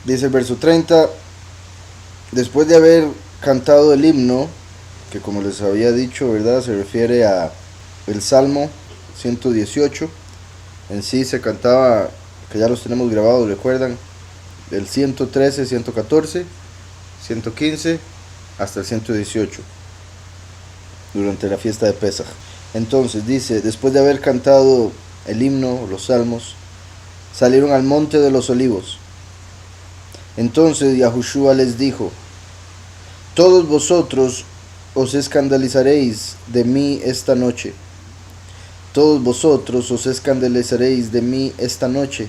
Dice el verso 30, después de haber cantado el himno, que como les había dicho, ¿verdad? Se refiere a el Salmo 118. En sí se cantaba, que ya los tenemos grabados, recuerdan, del 113, 114, 115 hasta el 118, durante la fiesta de Pesaj. Entonces dice, después de haber cantado el himno, los salmos, salieron al monte de los olivos. Entonces Yahushua les dijo, todos vosotros os escandalizaréis de mí esta noche. Todos vosotros os escandalizaréis de mí esta noche,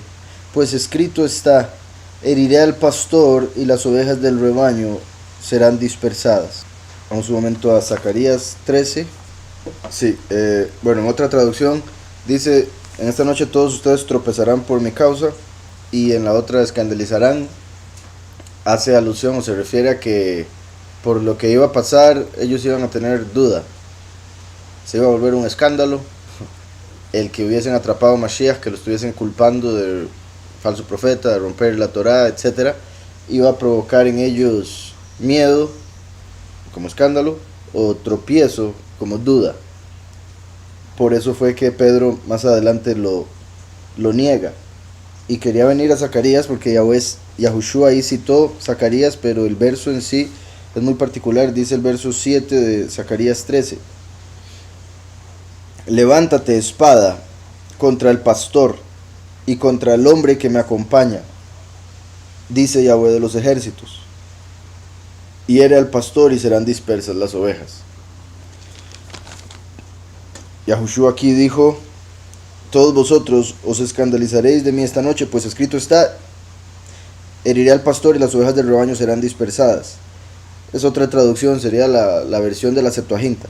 pues escrito está, heriré al pastor y las ovejas del rebaño serán dispersadas. Vamos un momento a Zacarías 13. Sí, bueno, en otra traducción dice, en esta noche todos ustedes tropezarán por mi causa, y en la otra escandalizarán. Hace alusión o se refiere a que por lo que iba a pasar ellos iban a tener duda, se iba a volver un escándalo el que hubiesen atrapado a Mashiach, que lo estuviesen culpando de falso profeta, de romper la Torá, etc. Iba a provocar en ellos miedo como escándalo o tropiezo como duda. Por eso fue que Pedro más adelante lo niega y quería venir a Zacarías, porque Yahushua ahí citó Zacarías, pero el verso en sí es muy particular. Dice el verso 7 de Zacarías 13, levántate espada contra el pastor y contra el hombre que me acompaña, dice Yahweh de los ejércitos, hiere al pastor y serán dispersas las ovejas. Yahushua aquí dijo, todos vosotros os escandalizaréis de mí esta noche, pues escrito está, heriré al pastor y las ovejas del rebaño serán dispersadas. Es otra traducción, sería la versión de la Septuaginta.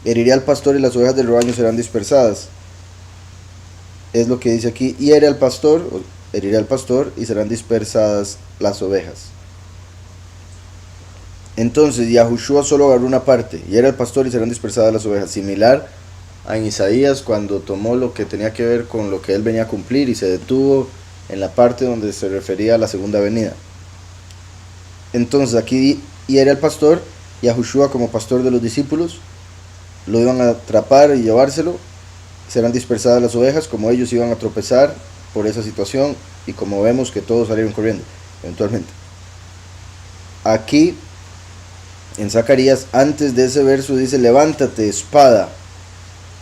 Heriré al pastor y las ovejas del rebaño serán dispersadas. Es lo que dice aquí, hiere al pastor, heriré al pastor y serán dispersadas las ovejas. Entonces Yahushua solo agarró una parte, hiere al pastor y serán dispersadas las ovejas, similar a Isaías cuando tomó lo que tenía que ver con lo que él venía a cumplir y se detuvo en la parte donde se refería a la segunda venida. Entonces aquí hiere al pastor, Yahushua como pastor de los discípulos, lo iban a atrapar y llevárselo, serán dispersadas las ovejas, como ellos iban a tropezar por esa situación, y como vemos que todos salieron corriendo eventualmente. Aquí en Zacarías, antes de ese verso dice, levántate espada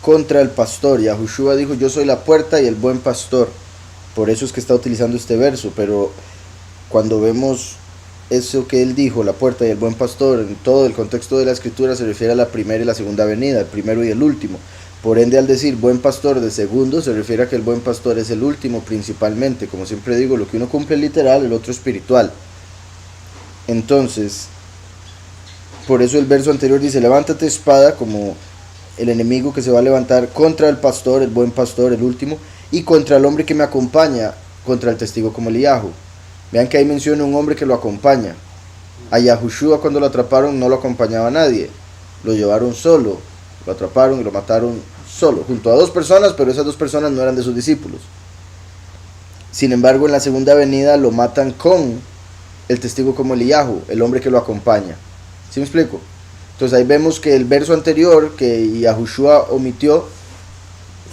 contra el pastor. Yahushua dijo, yo soy la puerta y el buen pastor. Por eso es que está utilizando este verso, pero cuando vemos eso que él dijo, la puerta y el buen pastor, en todo el contexto de la escritura se refiere a la primera y la segunda venida, el primero y el último. Por ende, al decir buen pastor de segundo, se refiere a que el buen pastor es el último principalmente. Como siempre digo, lo que uno cumple literal, el otro espiritual. Entonces, por eso el verso anterior dice, levántate espada, como el enemigo que se va a levantar contra el pastor, el buen pastor, el último, y contra el hombre que me acompaña, contra el testigo como Eliyahu. Vean que ahí menciona un hombre que lo acompaña. A Yahushua cuando lo atraparon no lo acompañaba nadie, lo llevaron solo, lo atraparon y lo mataron solo, junto a dos personas, pero esas dos personas no eran de sus discípulos. Sin embargo, en la segunda venida lo matan con el testigo como Eliyahu, el hombre que lo acompaña. ¿Sí me explico? Entonces ahí vemos que el verso anterior que Yahushua omitió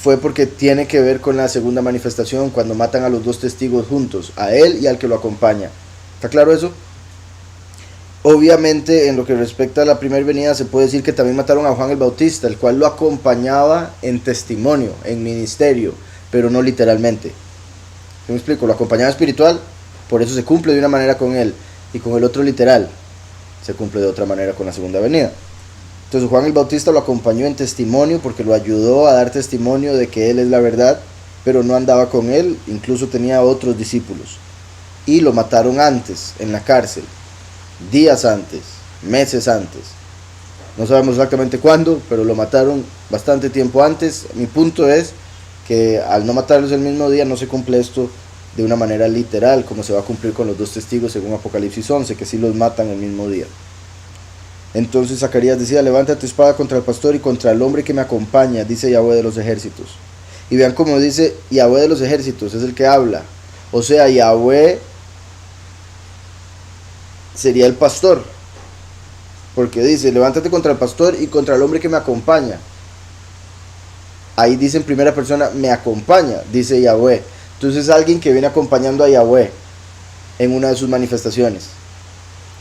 fue porque tiene que ver con la segunda manifestación, cuando matan a los dos testigos juntos, a él y al que lo acompaña. ¿Está claro eso? Obviamente, en lo que respecta a la primera venida, se puede decir que también mataron a Juan el Bautista, el cual lo acompañaba en testimonio, en ministerio, pero no literalmente. ¿Sí me explico? Lo acompañaba espiritual, por eso se cumple de una manera con él, y con el otro literal, se cumple de otra manera con la segunda venida. Entonces Juan el Bautista lo acompañó en testimonio porque lo ayudó a dar testimonio de que él es la verdad, pero no andaba con él, incluso tenía otros discípulos. Y lo mataron antes, en la cárcel, días antes, meses antes. No sabemos exactamente cuándo, pero lo mataron bastante tiempo antes. Mi punto es que al no matarlos el mismo día no se cumple esto de una manera literal, como se va a cumplir con los dos testigos según Apocalipsis 11, que sí los matan el mismo día. Entonces Zacarías decía, levántate espada contra el pastor y contra el hombre que me acompaña, dice Yahweh de los ejércitos. Y vean cómo dice Yahweh de los ejércitos, es el que habla. O sea, Yahweh sería el pastor, porque dice, levántate contra el pastor y contra el hombre que me acompaña. Ahí dice en primera persona, me acompaña, dice Yahweh. Entonces alguien que viene acompañando a Yahweh en una de sus manifestaciones.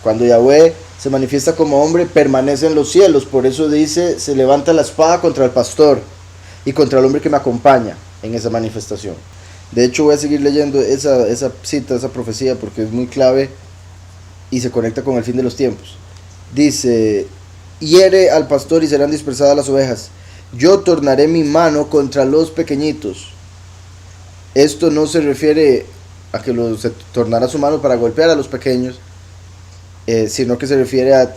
Cuando Yahweh se manifiesta como hombre, permanece en los cielos. Por eso dice, se levanta la espada contra el pastor y contra el hombre que me acompaña en esa manifestación. De hecho, voy a seguir leyendo esa cita, esa profecía, porque es muy clave y se conecta con el fin de los tiempos. Dice, hiere al pastor y serán dispersadas las ovejas. Yo tornaré mi mano contra los pequeñitos. Esto no se refiere a que se tornará su mano para golpear a los pequeños, sino que se refiere a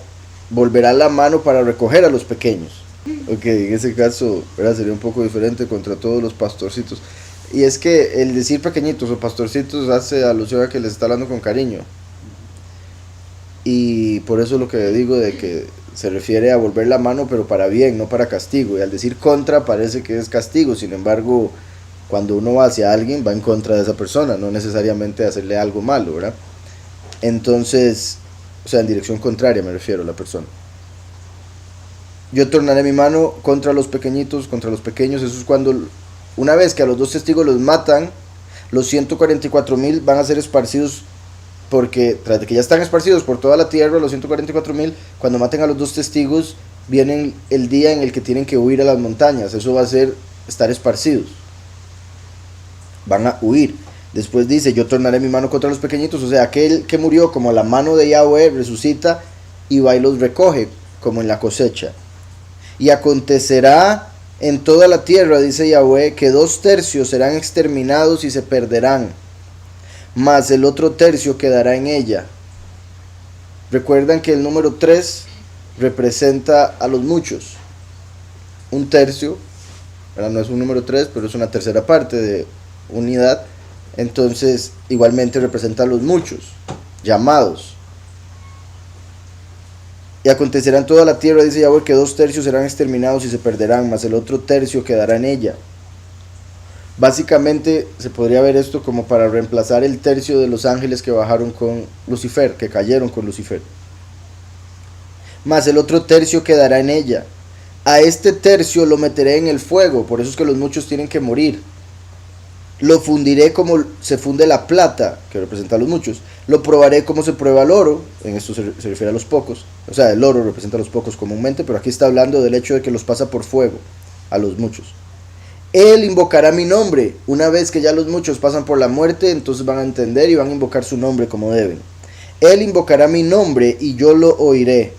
volverá la mano para recoger a los pequeños. Ok, en ese caso, ¿verdad?, sería un poco diferente contra todos los pastorcitos. Y es que el decir pequeñitos o pastorcitos hace alusión a que les está hablando con cariño. Y por eso lo que digo de que se refiere a volver la mano, pero para bien, no para castigo. Y al decir contra parece que es castigo. Sin embargo, cuando uno va hacia alguien, va en contra de esa persona, no necesariamente hacerle algo malo, ¿verdad? Entonces, o sea, en dirección contraria me refiero a la persona. Yo tornaré mi mano contra los pequeñitos, contra los pequeños. Eso es cuando, una vez que a los dos testigos los matan, los 144,000 van a ser esparcidos, porque tras de que ya están esparcidos por toda la tierra, los 144,000, cuando maten a los dos testigos, viene el día en el que tienen que huir a las montañas. Eso va a ser estar esparcidos. Van a huir. Después dice, yo tornaré mi mano contra los pequeñitos. O sea, aquel que murió como la mano de Yahweh resucita y va y los recoge, como en la cosecha. Y acontecerá en toda la tierra, dice Yahweh, que 2/3 serán exterminados y se perderán, mas el otro tercio quedará en ella. Recuerdan que el número 3 representa a los muchos. Un tercio, ¿verdad?, no es un número 3, pero es una tercera parte de unidad. Entonces igualmente representa a los muchos llamados. Y acontecerá en toda la tierra, dice Yahweh, que 2/3 serán exterminados y se perderán, mas el otro tercio quedará en ella. Básicamente se podría ver esto como para reemplazar el tercio de los ángeles que bajaron con Lucifer, que cayeron con Lucifer. Mas el otro tercio quedará en ella. A este tercio lo meteré en el fuego, por eso es que los muchos tienen que morir. Lo fundiré como se funde la plata, que representa a los muchos. Lo probaré como se prueba el oro. En esto se refiere a los pocos. O sea, el oro representa a los pocos comúnmente, pero aquí está hablando del hecho de que los pasa por fuego a los muchos. Él invocará mi nombre. Una vez que ya los muchos pasan por la muerte, entonces van a entender y van a invocar su nombre como deben. Él invocará mi nombre y yo lo oiré.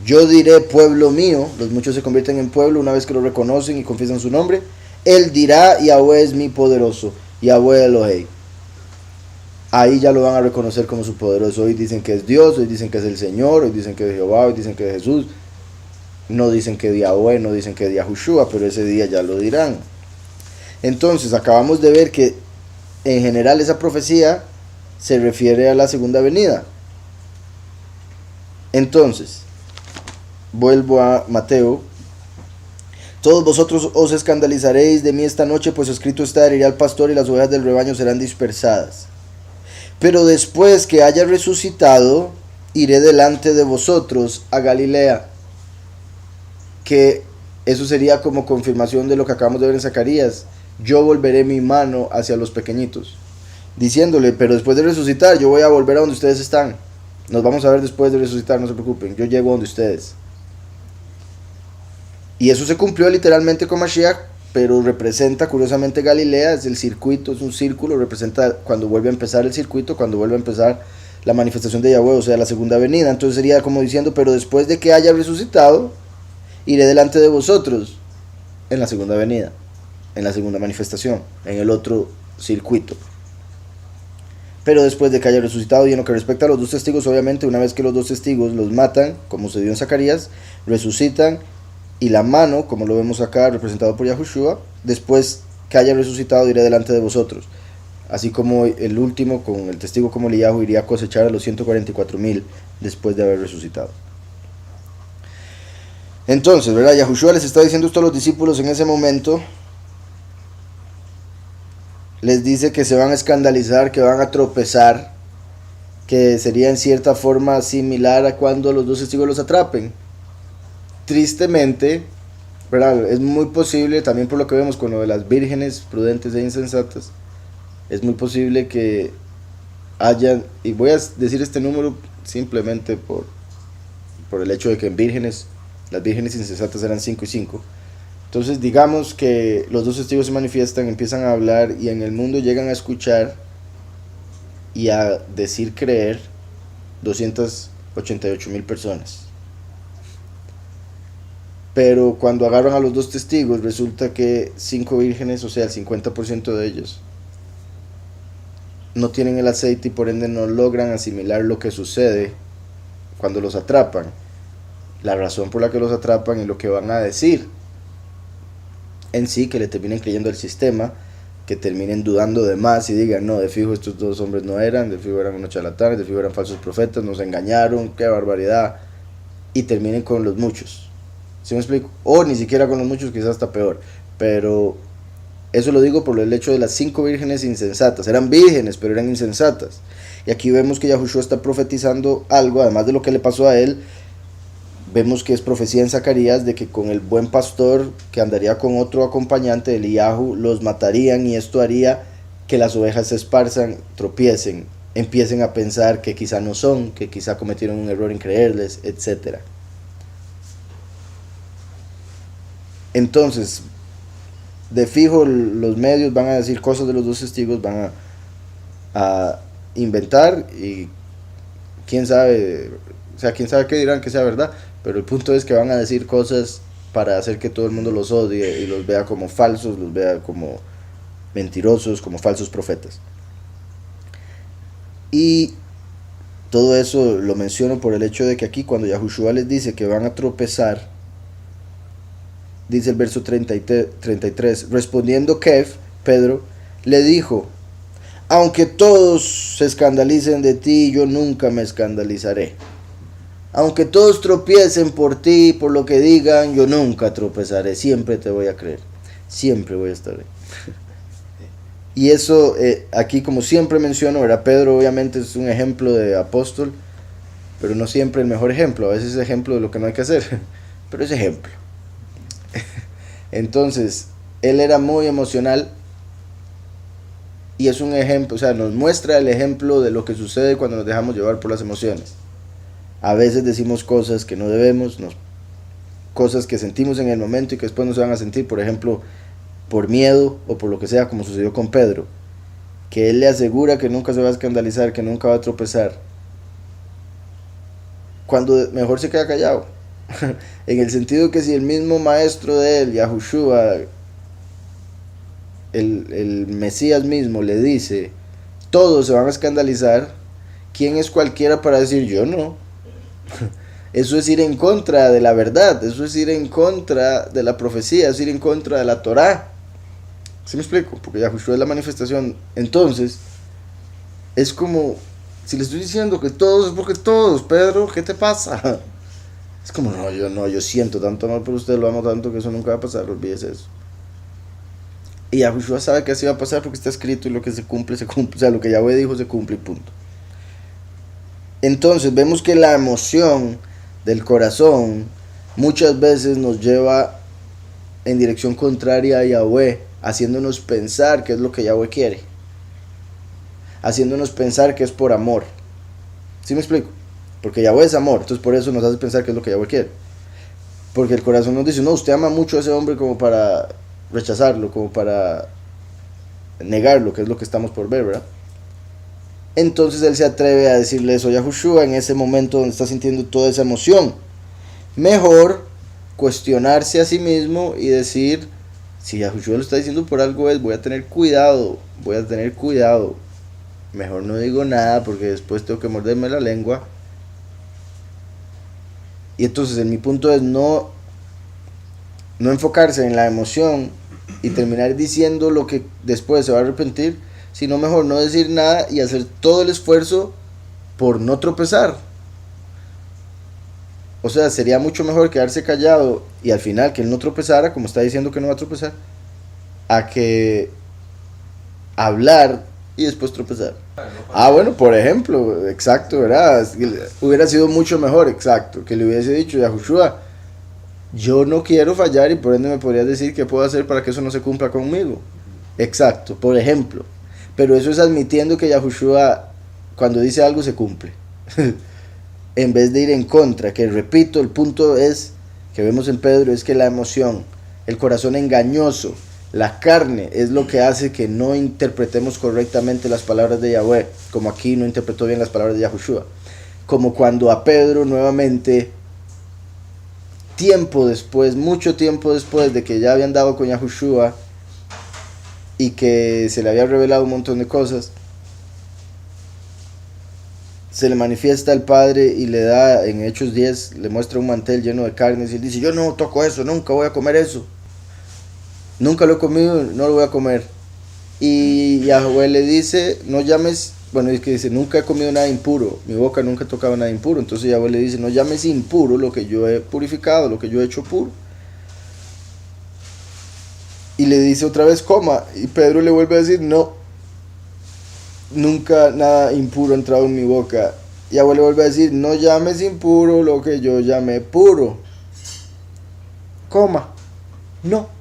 Yo diré, pueblo mío. Los muchos se convierten en pueblo una vez que lo reconocen y confiesan su nombre. Él dirá, Yahweh es mi poderoso, Yahweh Elohei. Ahí ya lo van a reconocer como su poderoso. Hoy dicen que es Dios, hoy dicen que es el Señor, hoy dicen que es Jehová, hoy dicen que es Jesús. No dicen que es Yahweh, no dicen que es Yahushua, pero ese día ya lo dirán. Entonces acabamos de ver que en general esa profecía se refiere a la segunda venida. Entonces, vuelvo a Mateo. Todos vosotros os escandalizaréis de mí esta noche, pues escrito está, heriré al pastor y las ovejas del rebaño serán dispersadas. Pero después que haya resucitado, iré delante de vosotros a Galilea. Que eso sería como confirmación de lo que acabamos de ver en Zacarías. Yo volveré mi mano hacia los pequeñitos, diciéndole, pero después de resucitar, yo voy a volver a donde ustedes están. Nos vamos a ver después de resucitar, no se preocupen, yo llego donde ustedes. Y eso se cumplió literalmente con Mashiach, pero representa curiosamente Galilea, es el circuito, es un círculo, representa cuando vuelve a empezar el circuito, cuando vuelve a empezar la manifestación de Yahweh, o sea, la segunda venida. Entonces sería como diciendo, pero después de que haya resucitado, iré delante de vosotros en la segunda venida, en la segunda manifestación, en el otro circuito. Pero después de que haya resucitado. Y en lo que respecta a los dos testigos, obviamente una vez que los dos testigos los matan, como se dio en Zacarías, resucitan, y la mano, como lo vemos acá, representado por Yahushua, después que haya resucitado iré delante de vosotros. Así como el último, con el testigo como Eliyahu, iría a cosechar a los 144,000 después de haber resucitado. Entonces, ¿verdad? Yahushua les está diciendo esto a los discípulos en ese momento. Les dice que se van a escandalizar, que van a tropezar, que sería en cierta forma similar a cuando los dos testigos los atrapen. Tristemente, ¿verdad? Es muy posible, también por lo que vemos con lo de las vírgenes prudentes e insensatas, es muy posible que hayan, y voy a decir este número simplemente por el hecho de que en vírgenes, las vírgenes insensatas eran 5 y 5. Entonces digamos que los dos testigos se manifiestan, empiezan a hablar y en el mundo llegan a escuchar y a decir creer 288,000 personas. Pero cuando agarran a los dos testigos resulta que 5 vírgenes, o sea el 50% de ellos, no tienen el aceite y por ende no logran asimilar lo que sucede cuando los atrapan, la razón por la que los atrapan y lo que van a decir en sí, que le terminen creyendo al sistema, que terminen dudando de más y digan, no, de fijo estos dos hombres no eran, de fijo eran unos charlatanes, de fijo eran falsos profetas, nos engañaron, qué barbaridad, y terminen con los muchos. ¿Sí me explico? O ni siquiera con los muchos, quizás hasta peor, pero eso lo digo por el hecho de las 5 vírgenes insensatas. Eran vírgenes, pero eran insensatas. Y aquí vemos que Yahushua está profetizando algo, además de lo que le pasó a él. Vemos que es profecía en Zacarías de que con el buen pastor que andaría con otro acompañante, Eliyahu, los matarían y esto haría que las ovejas se esparzan, tropiecen, empiecen a pensar que quizá no son, que quizá cometieron un error en creerles, etc. Entonces, de fijo los medios van a decir cosas de los dos testigos, van a inventar y quién sabe, o sea, quién sabe qué dirán que sea verdad, pero el punto es que van a decir cosas para hacer que todo el mundo los odie y los vea como falsos, los vea como mentirosos, como falsos profetas. Y todo eso lo menciono por el hecho de que aquí cuando Yahushua les dice que van a tropezar, dice el verso 33, respondiendo Kef, Pedro, le dijo, aunque todos se escandalicen de ti, yo nunca me escandalizaré. Aunque todos tropiecen por ti, por lo que digan, yo nunca tropezaré, siempre te voy a creer, siempre voy a estar ahí. Y eso, aquí como siempre menciono, ¿verdad? Pedro obviamente es un ejemplo de apóstol, pero no siempre el mejor ejemplo, a veces es ejemplo de lo que no hay que hacer, pero es ejemplo. Entonces, él era muy emocional y es un ejemplo, o sea, nos muestra el ejemplo de lo que sucede cuando nos dejamos llevar por las emociones. A veces decimos cosas que no debemos, cosas que sentimos en el momento y que después no se van a sentir, por ejemplo, por miedo o por lo que sea, como sucedió con Pedro, que él le asegura que nunca se va a escandalizar, que nunca va a tropezar, cuando mejor se queda callado. En el sentido que si el mismo maestro de él, Yahushua, el Mesías mismo, le dice, todos se van a escandalizar, ¿quién es cualquiera para decir yo no? Eso es ir en contra de la verdad, eso es ir en contra de la profecía, es ir en contra de la Torá. ¿Sí me explico? Porque Yahushua es la manifestación. Entonces, es como, si le estoy diciendo que todos, es porque todos, Pedro, ¿qué te pasa? Es como, yo siento tanto amor por usted, lo amo tanto que eso nunca va a pasar, olvídese eso. Y Yahushua sabe que así va a pasar porque está escrito y lo que se cumple, o sea, lo que Yahweh dijo se cumple y punto. Entonces vemos que la emoción del corazón muchas veces nos lleva en dirección contraria a Yahweh, haciéndonos pensar que es lo que Yahweh quiere, haciéndonos pensar que es por amor. ¿Sí me explico? Porque Yahweh es amor, entonces por eso nos hace pensar que es lo que Yahweh quiere. Porque el corazón nos dice, no, usted ama mucho a ese hombre como para rechazarlo, como para negarlo, que es lo que estamos por ver, ¿verdad? Entonces él se atreve a decirle eso a Yahushua en ese momento donde está sintiendo toda esa emoción. Mejor cuestionarse a sí mismo y decir, si Yahushua lo está diciendo por algo es, voy a tener cuidado. Mejor no digo nada porque después tengo que morderme la lengua. Y entonces en mi punto es no enfocarse en la emoción y terminar diciendo lo que después se va a arrepentir, sino mejor no decir nada y hacer todo el esfuerzo por no tropezar. O sea, sería mucho mejor quedarse callado y al final que él no tropezara, como está diciendo que no va a tropezar, a que hablar y después tropezar. Bueno, por ejemplo, exacto, ¿verdad? Hubiera sido mucho mejor, exacto, que le hubiese dicho Yahushua, yo no quiero fallar y por ende me podrías decir qué puedo hacer para que eso no se cumpla conmigo. Exacto, por ejemplo. Pero eso es admitiendo que Yahushua cuando dice algo se cumple. En vez de ir en contra, que repito, el punto es que vemos en Pedro es que la emoción, el corazón engañoso, la carne es lo que hace que no interpretemos correctamente las palabras de Yahweh, como aquí no interpretó bien las palabras de Yahushua. Como cuando a Pedro nuevamente, tiempo después, mucho tiempo después de que ya habían dado con Yahushua y que se le había revelado un montón de cosas, se le manifiesta al Padre y le da, en Hechos 10, le muestra un mantel lleno de carnes y él dice, yo no toco eso, nunca voy a comer eso. Nunca lo he comido, no lo voy a comer. Y Yahweh le dice, no llames, bueno, es que dice, nunca he comido nada impuro, mi boca nunca ha tocado nada impuro. Entonces Yahweh le dice, no llames impuro lo que yo he purificado, lo que yo he hecho puro. Y le dice otra vez, coma. Y Pedro le vuelve a decir, no, nunca nada impuro ha entrado en mi boca. Y Yahweh le vuelve a decir, no llames impuro lo que yo llamé puro. Coma. No.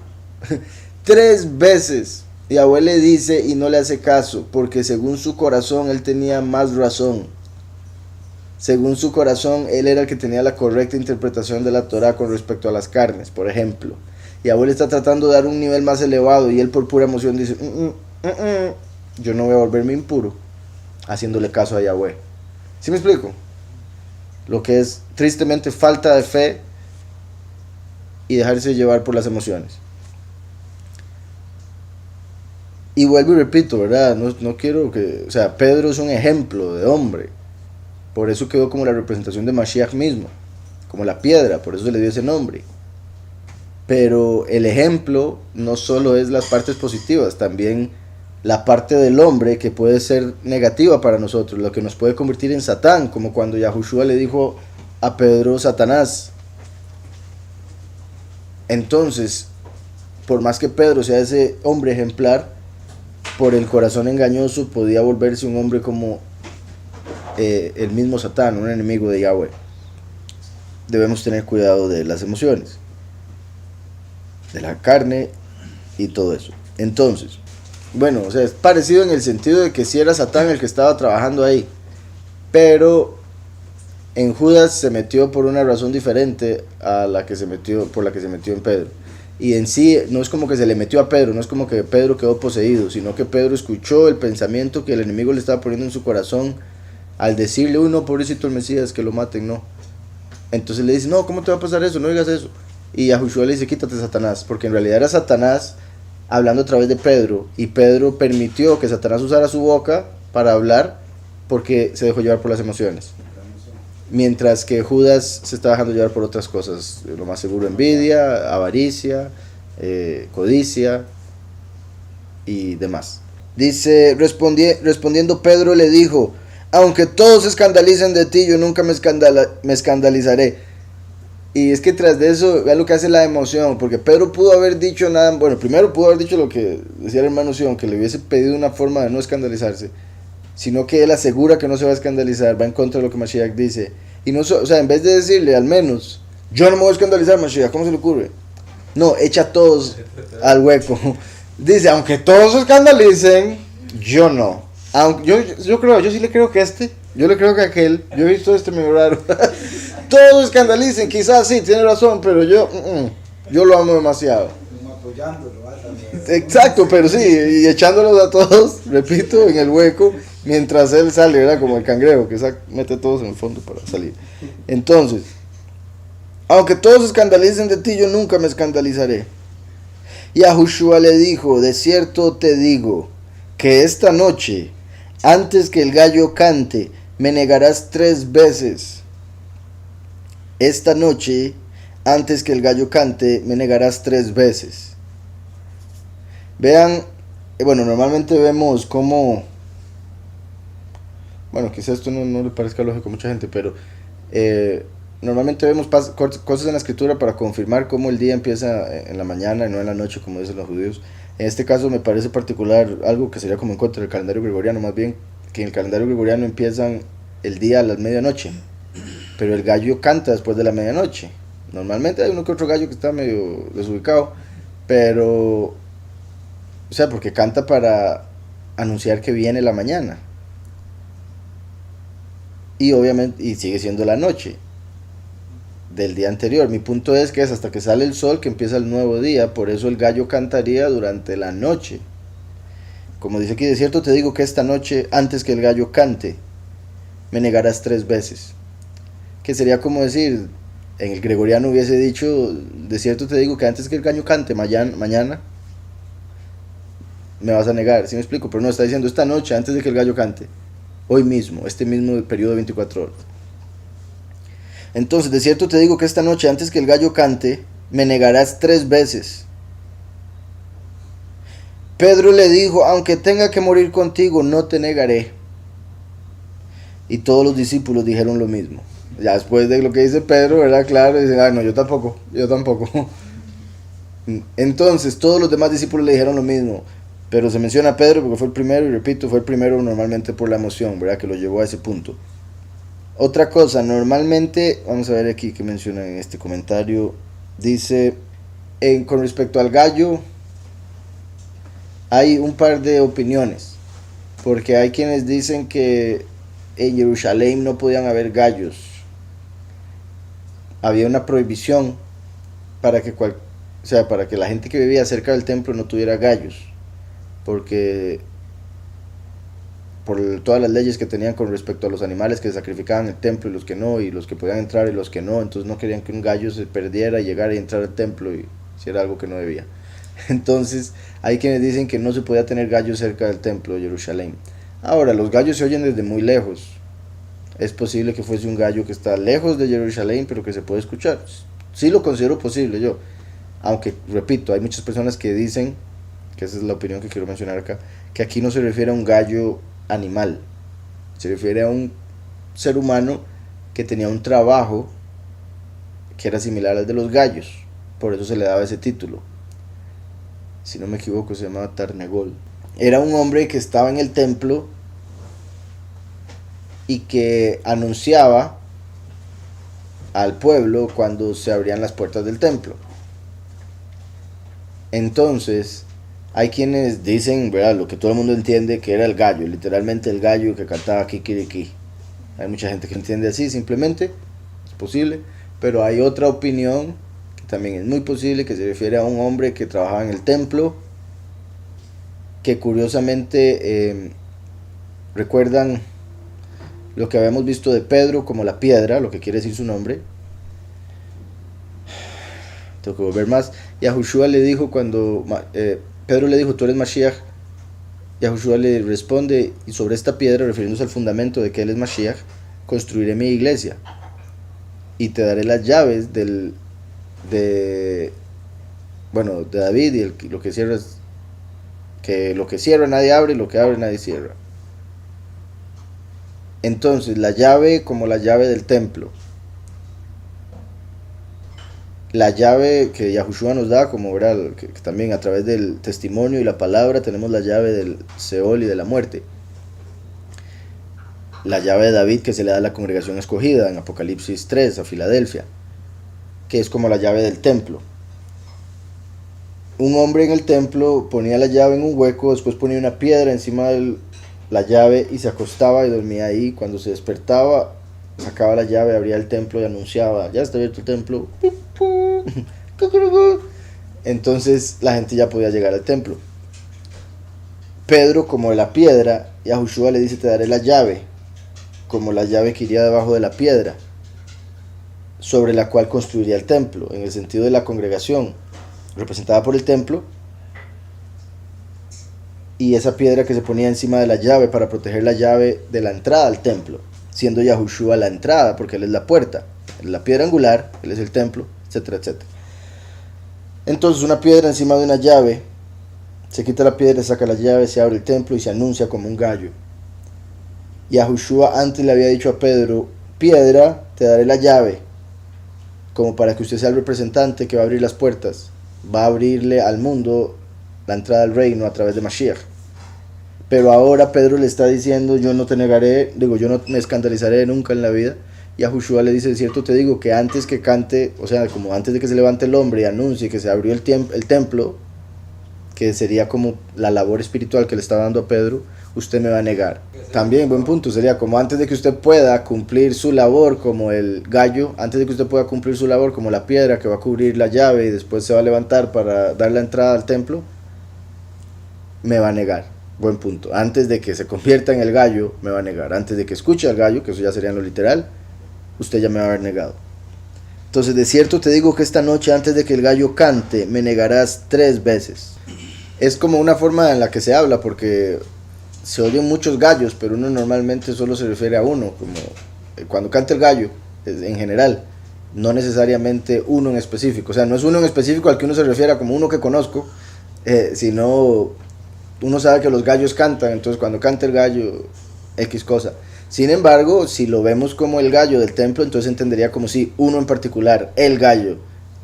3 veces Yahweh le dice y no le hace caso, porque según su corazón él tenía más razón. Según su corazón él era el que tenía la correcta interpretación de la Torah con respecto a las carnes, por ejemplo. Yahweh le está tratando de dar un nivel más elevado y él por pura emoción dice, yo no voy a volverme impuro, haciéndole caso a Yahweh. ¿Sí me explico? Lo que es tristemente falta de fe y dejarse llevar por las emociones. Y vuelvo y repito, ¿verdad? No quiero que... O sea, Pedro es un ejemplo de hombre. Por eso quedó como la representación de Mashiach mismo. Como la piedra, por eso se le dio ese nombre. Pero el ejemplo no solo es las partes positivas, también la parte del hombre que puede ser negativa para nosotros, lo que nos puede convertir en Satán, como cuando Yahushua le dijo a Pedro Satanás. Entonces, por más que Pedro sea ese hombre ejemplar, por el corazón engañoso podía volverse un hombre como el mismo Satán, un enemigo de Yahweh. Debemos tener cuidado de las emociones, de la carne y todo eso. Entonces, bueno, o sea, es parecido en el sentido de que sí era Satán el que estaba trabajando ahí, pero en Judas se metió por una razón diferente a la que se metió, por la que se metió en Pedro. Y en sí no es como que se le metió a Pedro, no es como que Pedro quedó poseído, sino que Pedro escuchó el pensamiento que el enemigo le estaba poniendo en su corazón al decirle, uy, no, pobrecito el Mesías, que lo maten, no. Entonces le dice, no, ¿cómo te va a pasar eso? No digas eso. Y Yahushua le dice, quítate, Satanás, porque en realidad era Satanás hablando a través de Pedro, y Pedro permitió que Satanás usara su boca para hablar porque se dejó llevar por las emociones. Mientras que Judas se está dejando llevar por otras cosas, lo más seguro envidia, avaricia, codicia y demás. Dice, respondiendo Pedro le dijo, aunque todos se escandalicen de ti, yo nunca me escandalizaré. Y es que tras de eso, vea lo que hace la emoción, porque Pedro pudo haber dicho nada, bueno, primero pudo haber dicho lo que decía el hermano Sion, que le hubiese pedido una forma de no escandalizarse, sino que él asegura que no se va a escandalizar, va en contra de lo que Mashiach dice. Y no, o sea, en vez de decirle al menos, yo no me voy a escandalizar, Mashiach, ¿cómo se le ocurre? No, echa a todos al hueco. Dice, aunque todos se escandalicen, yo no. Aunque, yo sí le creo que yo le creo que aquel, yo he visto medio raro. Todos escandalicen, quizás sí, tiene razón, pero yo lo amo demasiado. Exacto, pero sí, y echándolos a todos, repito, en el hueco, mientras él sale, ¿verdad? Como el cangrejo, que mete a todos en el fondo para salir. Entonces, aunque todos se escandalicen de ti, yo nunca me escandalizaré. Y a Yahushua le dijo, de cierto te digo, que esta noche, antes que el gallo cante, me negarás 3 veces. Esta noche, antes que el gallo cante, me negarás 3 veces. Vean, bueno, normalmente vemos cómo, bueno, quizás esto no le parezca lógico a mucha gente, pero normalmente vemos cosas en la escritura para confirmar cómo el día empieza en la mañana y no en la noche, como dicen los judíos. En este caso me parece particular algo que sería como en contra del calendario gregoriano, más bien que en el calendario gregoriano empiezan el día a las medianoche, pero el gallo canta después de la medianoche. Normalmente hay uno que otro gallo que está medio desubicado, pero, o sea, porque canta para anunciar que viene la mañana. Y obviamente, y sigue siendo la noche del día anterior. Mi punto es que es hasta que sale el sol que empieza el nuevo día, por eso el gallo cantaría durante la noche. Como dice aquí, de cierto te digo que esta noche, antes que el gallo cante, me negarás 3 veces. Que sería como decir, en el gregoriano hubiese dicho, de cierto te digo que antes que el gallo cante, mañana me vas a negar, ¿sí me explico? Pero no, está diciendo esta noche, antes de que el gallo cante, hoy mismo, este mismo periodo de 24 horas. Entonces, de cierto te digo que esta noche, antes que el gallo cante, me negarás 3 veces. Pedro le dijo, aunque tenga que morir contigo, no te negaré. Y todos los discípulos dijeron lo mismo. Ya después de lo que dice Pedro, ¿verdad? Claro, dicen, ah, no, yo tampoco, yo tampoco. Entonces, todos los demás discípulos le dijeron lo mismo. Pero se menciona a Pedro porque fue el primero, y repito, fue el primero normalmente por la emoción, ¿verdad? Que lo llevó a ese punto. Otra cosa, normalmente, vamos a ver aquí que menciona en este comentario, dice, con respecto al gallo, hay un par de opiniones, porque hay quienes dicen que en Jerusalén no podían haber gallos, había una prohibición para que o sea, para que la gente que vivía cerca del templo no tuviera gallos, porque por todas las leyes que tenían con respecto a los animales que se sacrificaban en el templo y los que no, y los que podían entrar y los que no, entonces no querían que un gallo se perdiera y llegara y entrar al templo y hiciera algo que no debía. Entonces hay quienes dicen que no se podía tener gallos cerca del templo de Jerusalén. Ahora, los gallos se oyen desde muy lejos. Es posible que fuese un gallo que está lejos de Jerusalén, pero que se puede escuchar. Sí lo considero posible yo. Aunque, repito, hay muchas personas que dicen, que esa es la opinión que quiero mencionar acá, que aquí no se refiere a un gallo animal, se refiere a un ser humano que tenía un trabajo que era similar al de los gallos, por eso se le daba ese título. Si no me equivoco, se llamaba Tarnegol. Era un hombre que estaba en el templo y que anunciaba al pueblo cuando se abrían las puertas del templo. Entonces, hay quienes dicen, ¿verdad?, lo que todo el mundo entiende, que era el gallo, literalmente el gallo que cantaba Kikiriki. Hay mucha gente que entiende así, simplemente, es posible, pero hay otra opinión, que también es muy posible, que se refiere a un hombre que trabajaba en el templo, que curiosamente recuerdan lo que habíamos visto de Pedro como la piedra, lo que quiere decir su nombre. Tengo que volver más. Yahushua le dijo cuando Pedro le dijo, tú eres Mashiach. Yahushua le responde, y sobre esta piedra, refiriéndose al fundamento de que él es Mashiach, construiré mi iglesia y te daré las llaves de David, y lo que cierra que lo que cierra nadie abre y lo que abre nadie cierra. Entonces, la llave como la llave del templo, la llave que Yahushua nos da, como verá, que también a través del testimonio y la palabra tenemos la llave del Seol y de la muerte. La llave de David que se le da a la congregación escogida en Apocalipsis 3 a Filadelfia, que es como la llave del templo. Un hombre en el templo ponía la llave en un hueco, después ponía una piedra encima de la llave y se acostaba y dormía ahí. Cuando se despertaba, sacaba la llave, abría el templo y anunciaba, ya está abierto el templo. Entonces la gente ya podía llegar al templo. Pedro, como de la piedra, Yahushua le dice, te daré la llave, como la llave que iría debajo de la piedra, sobre la cual construiría el templo, en el sentido de la congregación, representada por el templo, y esa piedra que se ponía encima de la llave para proteger la llave de la entrada al templo, siendo Yahushua la entrada, porque él es la puerta, él es la piedra angular, él es el templo, etcétera, etcétera. Entonces una piedra encima de una llave, se quita la piedra, saca la llave, se abre el templo y se anuncia como un gallo. Yahushua antes le había dicho a Pedro, piedra, te daré la llave, como para que usted sea el representante que va a abrir las puertas, va a abrirle al mundo la entrada al reino a través de Mashiach. Pero ahora Pedro le está diciendo, yo no te negaré, yo no me escandalizaré nunca en la vida. Y a Joshua le dice, cierto te digo que antes que cante, o sea, como antes de que se levante el hombre y anuncie que se abrió el templo, que sería como la labor espiritual que le está dando a Pedro, usted me va a negar. También, buen punto, sería como antes de que usted pueda cumplir su labor como el gallo, antes de que usted pueda cumplir su labor como la piedra que va a cubrir la llave y después se va a levantar para dar la entrada al templo, me va a negar. Buen punto. Antes de que se convierta en el gallo, me va a negar. Antes de que escuche al gallo, que eso ya sería en lo literal, usted ya me va a haber negado. Entonces, de cierto te digo que esta noche, antes de que el gallo cante, me negarás 3 veces. Es como una forma en la que se habla, porque se oyen muchos gallos, pero uno normalmente solo se refiere a uno, como cuando canta el gallo, en general, no necesariamente uno en específico. O sea, no es uno en específico al que uno se refiere como uno que conozco, sino uno sabe que los gallos cantan, entonces cuando canta el gallo, X cosa. Sin embargo, si lo vemos como el gallo del templo, entonces entendería como si uno en particular, el gallo,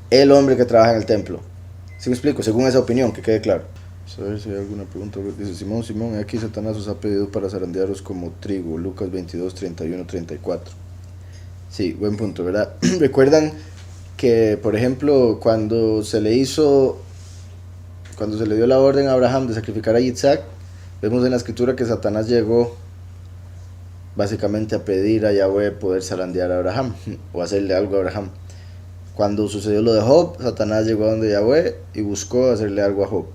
el hombre que trabaja en el templo. ¿Sí me explico? Según esa opinión, que quede claro. A ver si hay alguna pregunta. Dice Simón, aquí Satanás os ha pedido para zarandearos como trigo. Lucas 22, 31, 34. Sí, buen punto, ¿verdad? Recuerdan que, por ejemplo, cuando se le dio la orden a Abraham de sacrificar a Isaac, vemos en la escritura que Satanás llegó básicamente a pedir a Yahweh poder zarandear a Abraham o hacerle algo a Abraham. Cuando sucedió lo de Job, Satanás llegó a donde Yahweh y buscó hacerle algo a Job.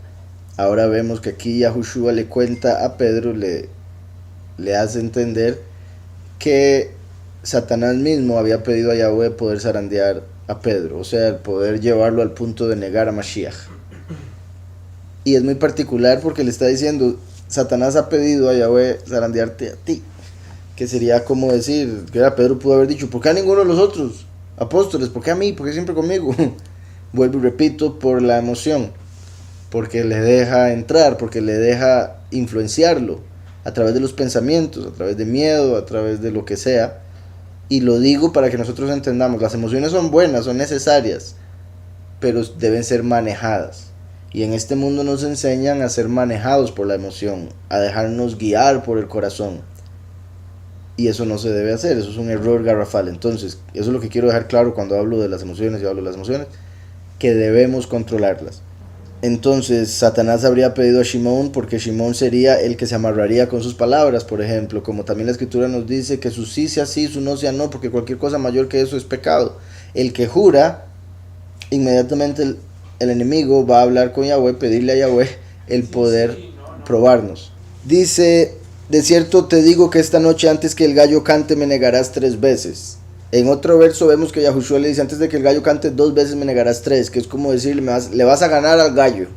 Ahora vemos que aquí Yahushua le cuenta a Pedro, le hace entender que Satanás mismo había pedido a Yahweh poder zarandear a Pedro, o sea, el poder llevarlo al punto de negar a Mashiach. Y es muy particular porque le está diciendo, Satanás ha pedido a Yahweh zarandearte a ti, que sería como decir, que era Pedro pudo haber dicho, ¿por qué a ninguno de los otros apóstoles? ¿Por qué a mí? ¿Por qué siempre conmigo? Vuelvo y repito, por la emoción, porque le deja entrar, porque le deja influenciarlo a través de los pensamientos, a través de miedo, a través de lo que sea. Y lo digo para que nosotros entendamos, las emociones son buenas, son necesarias, pero deben ser manejadas. Y en este mundo nos enseñan a ser manejados por la emoción, a dejarnos guiar por el corazón. Y eso no se debe hacer, eso es un error garrafal. Entonces, eso es lo que quiero dejar claro cuando hablo de las emociones y hablo de las emociones, que debemos controlarlas. Entonces Satanás habría pedido a Shimón porque Shimón sería el que se amarraría con sus palabras, por ejemplo, como también la escritura nos dice que su sí sea sí, su no sea no, porque cualquier cosa mayor que eso es pecado. El que jura, inmediatamente el enemigo va a hablar con Yahweh, pedirle a Yahweh el poder probarnos. Dice, de cierto te digo que esta noche antes que el gallo cante me negarás 3 veces. En otro verso vemos que Yahushua le dice, antes de que el gallo cante 2 veces me negarás 3, que es como decirle, le vas a ganar al gallo.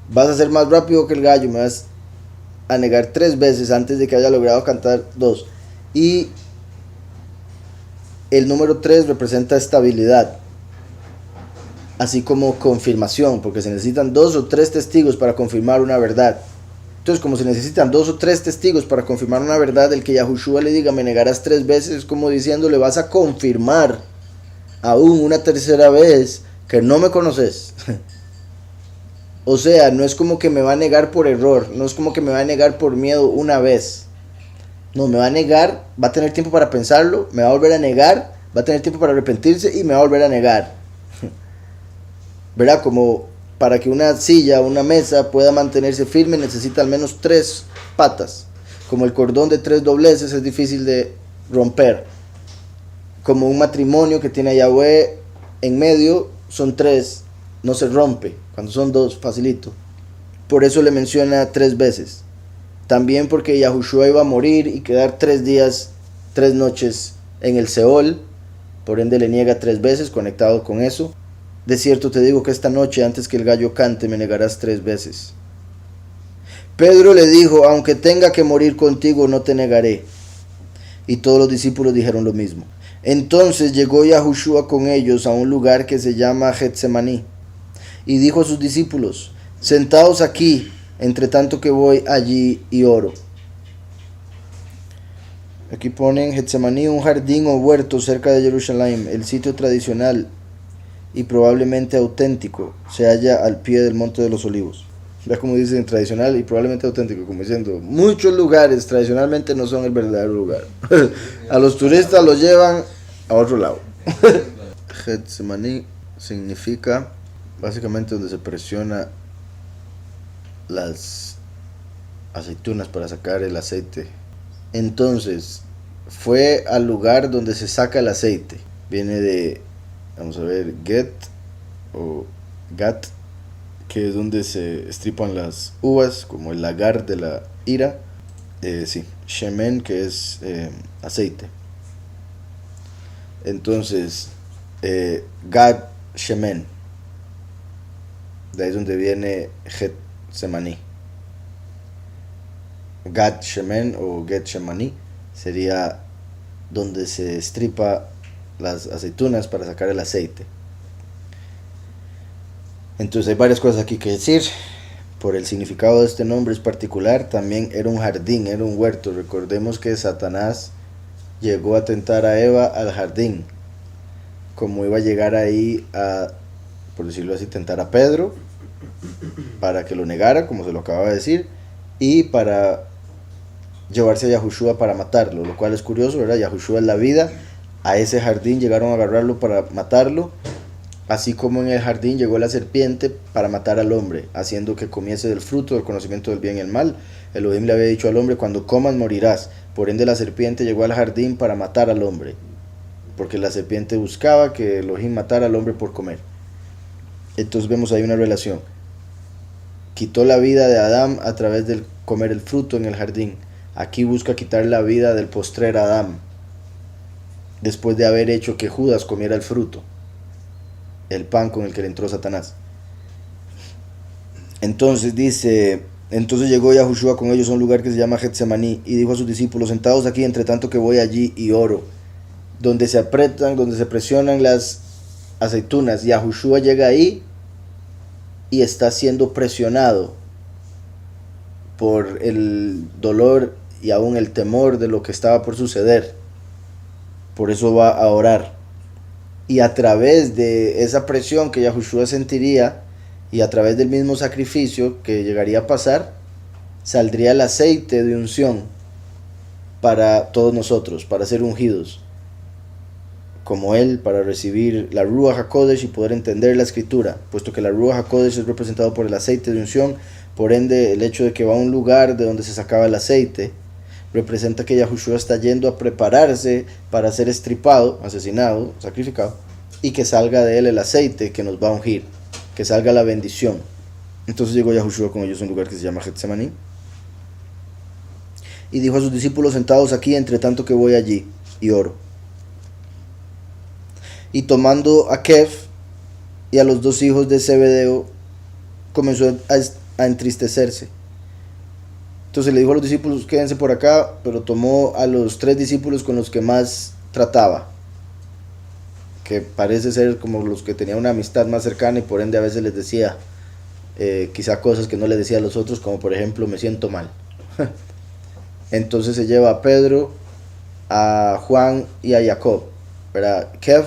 Vas a ser más rápido que el gallo, me vas a negar 3 veces antes de que haya logrado cantar 2. Y el número 3 representa estabilidad, así como confirmación, porque se necesitan 2 o 3 testigos para confirmar una verdad. Entonces, como se necesitan 2 o 3 testigos para confirmar una verdad, el que Yahushua le diga, me negarás 3 veces, es como diciéndole, vas a confirmar aún una tercera vez que no me conoces. O sea, no es como que me va a negar por error, no es como que me va a negar por miedo una vez. No, me va a negar, va a tener tiempo para pensarlo, me va a volver a negar, va a tener tiempo para arrepentirse y me va a volver a negar. ¿Verdad? Como para que una silla o una mesa pueda mantenerse firme necesita al menos 3 patas. Como el cordón de 3 dobleces es difícil de romper. Como un matrimonio que tiene a Yahweh en medio, son 3, no se rompe. Cuando son 2, facilito. Por eso le menciona 3 veces. También porque Yahushua iba a morir y quedar 3 días, 3 noches en el Seol. Por ende le niega 3 veces, conectado con eso. De cierto te digo que esta noche antes que el gallo cante me negarás 3 veces. Pedro le dijo, aunque tenga que morir contigo no te negaré. Y todos los discípulos dijeron lo mismo. Entonces llegó Yahushua con ellos a un lugar que se llama Getsemaní. Y dijo a sus discípulos, sentaos aquí, entre tanto que voy allí y oro. Aquí ponen Getsemaní, un jardín o huerto cerca de Jerusalén, el sitio tradicional y probablemente auténtico se halla al pie del Monte de los Olivos. Ya como dicen, tradicional y probablemente auténtico, como diciendo, muchos lugares tradicionalmente no son el verdadero lugar. A los turistas los llevan a otro lado. Getsemaní significa básicamente donde se presiona las aceitunas para sacar el aceite. Entonces, fue al lugar donde se saca el aceite. Viene de, vamos a ver, get o gat, que es donde se estripan las uvas, como el lagar de la ira. Sí, shemen, que es aceite. Entonces, Gad Shemen, de ahí es donde viene Getsemaní. Gad Shemen o Get Shemani sería donde se estripa las aceitunas para sacar el aceite. Entonces hay varias cosas aquí que decir. Por el significado de este nombre es particular, también era un jardín, era un huerto. Recordemos que Satanás llegó a tentar a Eva al jardín, como iba a llegar ahí a, por decirlo así, tentar a Pedro para que lo negara, como se lo acababa de decir, y para llevarse a Yahushua para matarlo, lo cual es curioso, ¿verdad? Yahushua es la vida, a ese jardín llegaron a agarrarlo para matarlo, así como en el jardín llegó la serpiente para matar al hombre, haciendo que comiese del fruto del conocimiento del bien y el mal. Elohim le había dicho al hombre, cuando comas morirás. Por ende la serpiente llegó al jardín para matar al hombre, porque la serpiente buscaba que Elohim matara al hombre por comer. Entonces vemos ahí una relación. Quitó la vida de Adán a través del comer el fruto en el jardín. Aquí busca quitar la vida del postrer Adán, después de haber hecho que Judas comiera el fruto, el pan con el que le entró Satanás. Entonces dice, entonces llegó Yahushua con ellos a un lugar que se llama Getsemaní y dijo a sus discípulos, sentados aquí entre tanto que voy allí y oro. Donde se apretan, donde se presionan las aceitunas, Yahushua llega ahí y está siendo presionado por el dolor y aún el temor de lo que estaba por suceder. Por eso va a orar. Y a través de esa presión que Yahushua sentiría y a través del mismo sacrificio que llegaría a pasar, saldría el aceite de unción para todos nosotros, para ser ungidos como él, para recibir la Ruach HaKodesh y poder entender la escritura, puesto que la Ruach HaKodesh es representado por el aceite de unción. Por ende, el hecho de que va a un lugar de donde se sacaba el aceite representa que Yahushua está yendo a prepararse para ser estripado, asesinado, sacrificado, y que salga de él el aceite que nos va a ungir, que salga la bendición. Entonces llegó Yahushua con ellos a un lugar que se llama Getsemaní y dijo a sus discípulos, sentados aquí entre tanto que voy allí y oro. Y tomando a Kev y a los dos hijos de Zebedeo, comenzó a entristecerse. Entonces le dijo a los discípulos, quédense por acá, pero tomó a los 3 discípulos con los que más trataba, que parece ser como los que tenía una amistad más cercana y por ende a veces les decía quizá cosas que no les decía a los otros, como por ejemplo, me siento mal. Entonces se lleva a Pedro, a Juan y a Jacob, ¿verdad? Kev,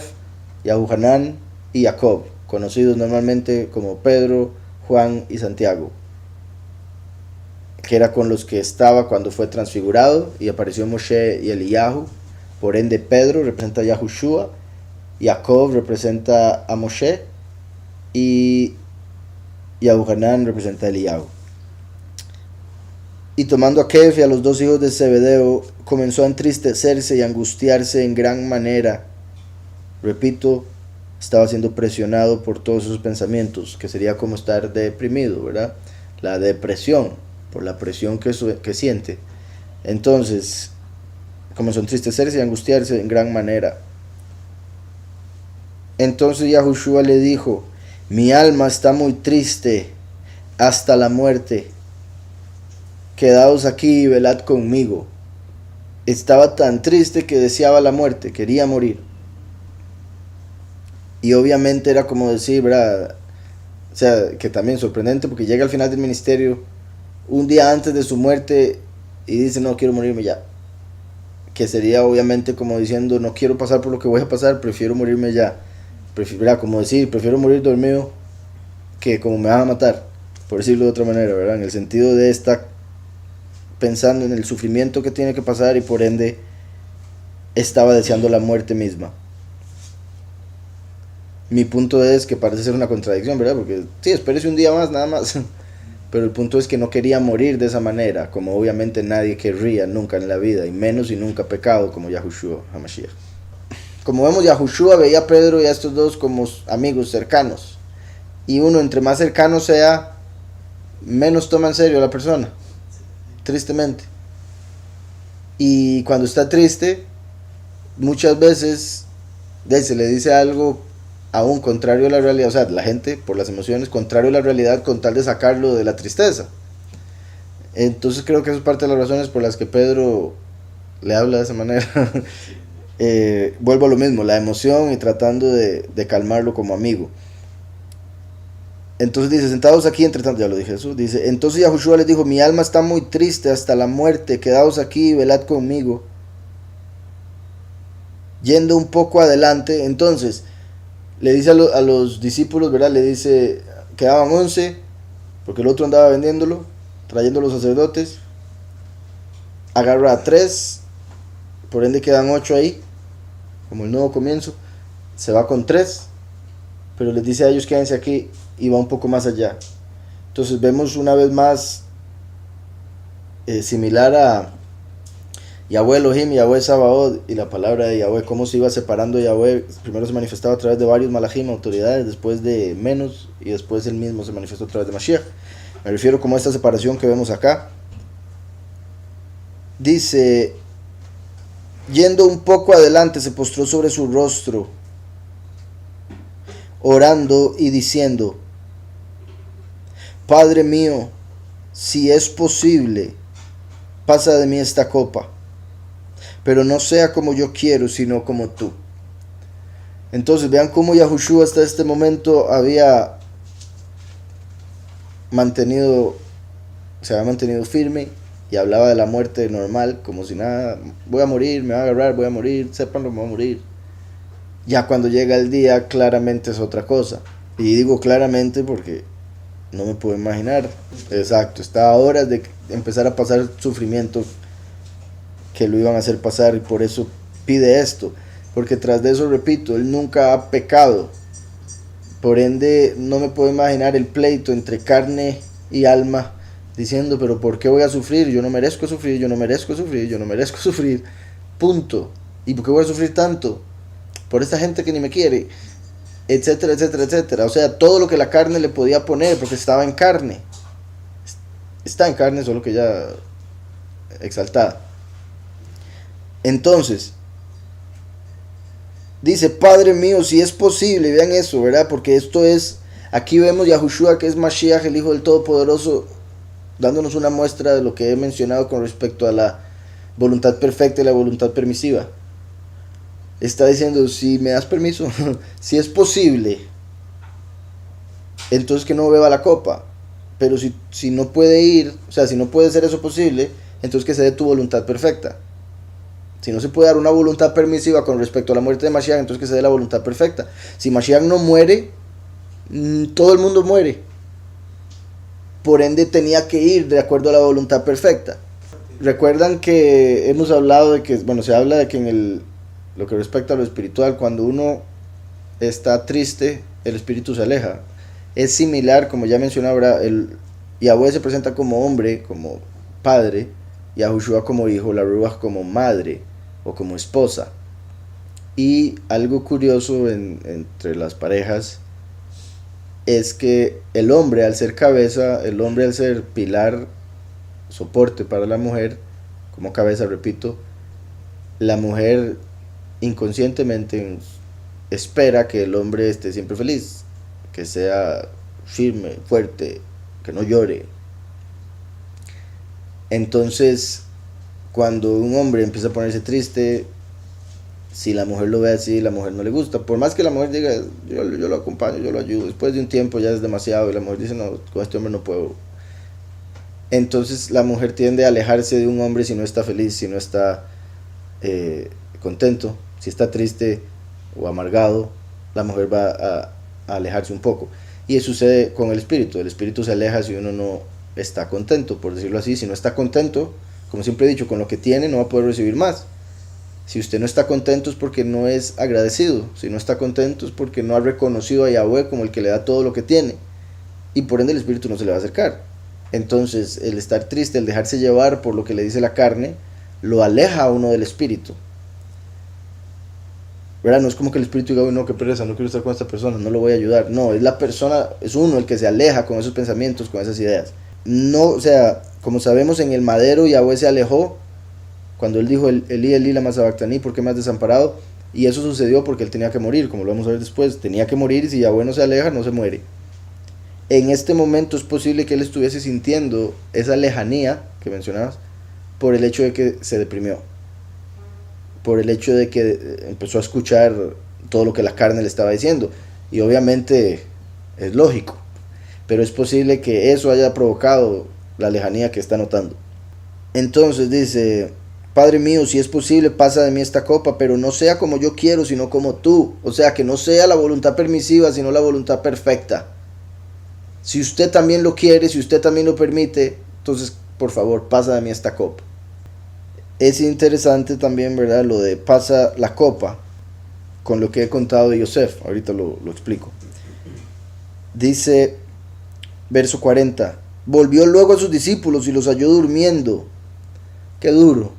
Yahuhanán y Jacob, conocidos normalmente como Pedro, Juan y Santiago, que era con los que estaba cuando fue transfigurado y apareció Moshe y Eliyahu. Por ende Pedro representa a Yahushua, Jacob representa a Moshe y Yahuhanán representa a Eliyahu. Y tomando a Kev y a los 2 hijos de Zebedeo, comenzó a entristecerse y angustiarse en gran manera. Repito, estaba siendo presionado por todos esos pensamientos, que sería como estar deprimido, ¿verdad? La depresión, por la presión que siente. Entonces, comenzó a entristecerse y angustiarse en gran manera. Entonces Yahushua le dijo, mi alma está muy triste hasta la muerte. Quedaos aquí y velad conmigo. Estaba tan triste que deseaba la muerte, quería morir. Y obviamente era como decir, ¿verdad? O sea, que también sorprendente, porque llega al final del ministerio, un día antes de su muerte, y dice, no, quiero morirme ya. Que sería obviamente como diciendo, no quiero pasar por lo que voy a pasar, prefiero morirme ya. ¿verdad? Como decir, prefiero morir dormido que como me van a matar, por decirlo de otra manera, ¿verdad? En el sentido de estar pensando en el sufrimiento que tiene que pasar y por ende estaba deseando la muerte misma. Mi punto es que parece ser una contradicción, ¿verdad? Porque sí, espérese un día más, nada más. Pero el punto es que no quería morir de esa manera, como obviamente nadie querría nunca en la vida, y menos y nunca pecado como Yahushua HaMashiach. Como vemos, Yahushua veía a Pedro y a estos dos como amigos cercanos. Y uno, entre más cercano sea, menos toma en serio a la persona, tristemente. Y cuando está triste, muchas veces se le dice algo aún contrario a la realidad, o sea, la gente por las emociones, contrario a la realidad con tal de sacarlo de la tristeza. Entonces creo que eso es parte de las razones por las que Pedro le habla de esa manera. Vuelvo a lo mismo, la emoción y tratando de calmarlo como amigo. Entonces dice, sentados aquí, entre tanto, ya lo dije eso, dice, entonces Yahushua les dijo, mi alma está muy triste hasta la muerte, quedaos aquí y velad conmigo. Yendo un poco adelante, entonces, le dice a los discípulos, ¿verdad? Le dice, quedaban 11, porque el otro andaba vendiéndolo, trayendo los sacerdotes, agarra a 3, por ende quedan 8 ahí, como el nuevo comienzo, se va con 3, pero les dice a ellos quédense aquí y va un poco más allá. Entonces vemos una vez más similar a Yahweh Elohim, Yahweh Sabaoth y la palabra de Yahweh, cómo se iba separando Yahweh. Primero se manifestaba a través de varios malachim, autoridades, después de menos, y después él mismo se manifestó a través de Mashiach. Me refiero como a esta separación que vemos acá. Dice, yendo un poco adelante, se postró sobre su rostro, orando y diciendo, Padre mío, si es posible, pasa de mí esta copa, pero no sea como yo quiero, sino como tú. Entonces vean cómo Yahushua hasta este momento se había mantenido firme y hablaba de la muerte normal, como si nada, voy a morir, me va a agarrar, voy a morir, sépanlo, me voy a morir. Ya cuando llega el día, claramente es otra cosa. Y digo claramente porque no me puedo imaginar. Exacto, está a horas de empezar a pasar sufrimiento que lo iban a hacer pasar, y por eso pide esto, porque tras de eso, repito, él nunca ha pecado, por ende no me puedo imaginar el pleito entre carne y alma diciendo, pero ¿por qué voy a sufrir? Yo no merezco sufrir, yo no merezco sufrir, yo no merezco sufrir, punto. ¿Y por qué voy a sufrir tanto? Por esta gente que ni me quiere, etcétera, etcétera, etcétera. O sea, todo lo que la carne le podía poner, porque estaba en carne, está en carne, solo que ya exaltada. Entonces, dice, Padre mío, si es posible, vean eso, ¿verdad? Porque esto es, aquí vemos Yahushua, que es Mashiach, el Hijo del Todopoderoso, dándonos una muestra de lo que he mencionado con respecto a la voluntad perfecta y la voluntad permisiva. Está diciendo, si me das permiso, si es posible, entonces que no beba la copa. Pero si no puede ir, o sea, si no puede ser eso posible, entonces que se dé tu voluntad perfecta. Si no se puede dar una voluntad permisiva con respecto a la muerte de Mashiach, entonces que se dé la voluntad perfecta. Si Mashiach no muere, todo el mundo muere. Por ende tenía que ir de acuerdo a la voluntad perfecta. Recuerdan que hemos hablado de que, bueno, se habla de que en lo que respecta a lo espiritual, cuando uno está triste, el espíritu se aleja. Es similar, como ya mencionaba, Yahweh se presenta como hombre, como padre, Yahushua como hijo, la Ruach como madre o como esposa. Y algo curioso entre las parejas es que el hombre, al ser cabeza, el hombre al ser pilar, soporte para la mujer, como cabeza, repito, la mujer inconscientemente espera que el hombre esté siempre feliz, que sea firme, fuerte, que no llore. Entonces, cuando un hombre empieza a ponerse triste, si la mujer lo ve así, la mujer no le gusta. Por más que la mujer diga, yo lo acompaño, yo lo ayudo, después de un tiempo ya es demasiado y la mujer dice, no, con este hombre no puedo. Entonces la mujer tiende a alejarse de un hombre si no está feliz, si no está contento, si está triste o amargado. la mujer va a alejarse un poco. Y eso sucede con el espíritu se aleja si uno no está contento, por decirlo así. Si no está contento, como siempre he dicho, con lo que tiene no va a poder recibir más. Si usted no está contento es porque no es agradecido, si no está contento es porque no ha reconocido a Yahweh como el que le da todo lo que tiene, y por ende el espíritu no se le va a acercar. Entonces el estar triste, el dejarse llevar por lo que le dice la carne, lo aleja a uno del espíritu, ¿verdad? No es como que el espíritu diga, uy, no, qué pereza, no quiero estar con esta persona, no lo voy a ayudar. No, es la persona, es uno el que se aleja con esos pensamientos, con esas ideas. No, o sea, como sabemos, en el madero Yahweh se alejó cuando él dijo, Elí, Elí, lama sabactaní, ¿por qué me has desamparado? Y eso sucedió porque él tenía que morir, como lo vamos a ver después. Tenía que morir, y si Yahweh no se aleja, no se muere. En este momento es posible que él estuviese sintiendo esa lejanía que mencionabas por el hecho de que se deprimió, por el hecho de que empezó a escuchar todo lo que la carne le estaba diciendo. Y obviamente es lógico, pero es posible que eso haya provocado la lejanía que está notando. Entonces dice, Padre mío, si es posible, pasa de mí esta copa, pero no sea como yo quiero, sino como tú. O sea, que no sea la voluntad permisiva, sino la voluntad perfecta. Si usted también lo quiere, si usted también lo permite, entonces, por favor, pasa de mí esta copa. Es interesante también, ¿verdad?, lo de pasa la copa, con lo que he contado de Yosef. Ahorita lo explico. Dice, verso 40, volvió luego a sus discípulos y los halló durmiendo. Qué duro.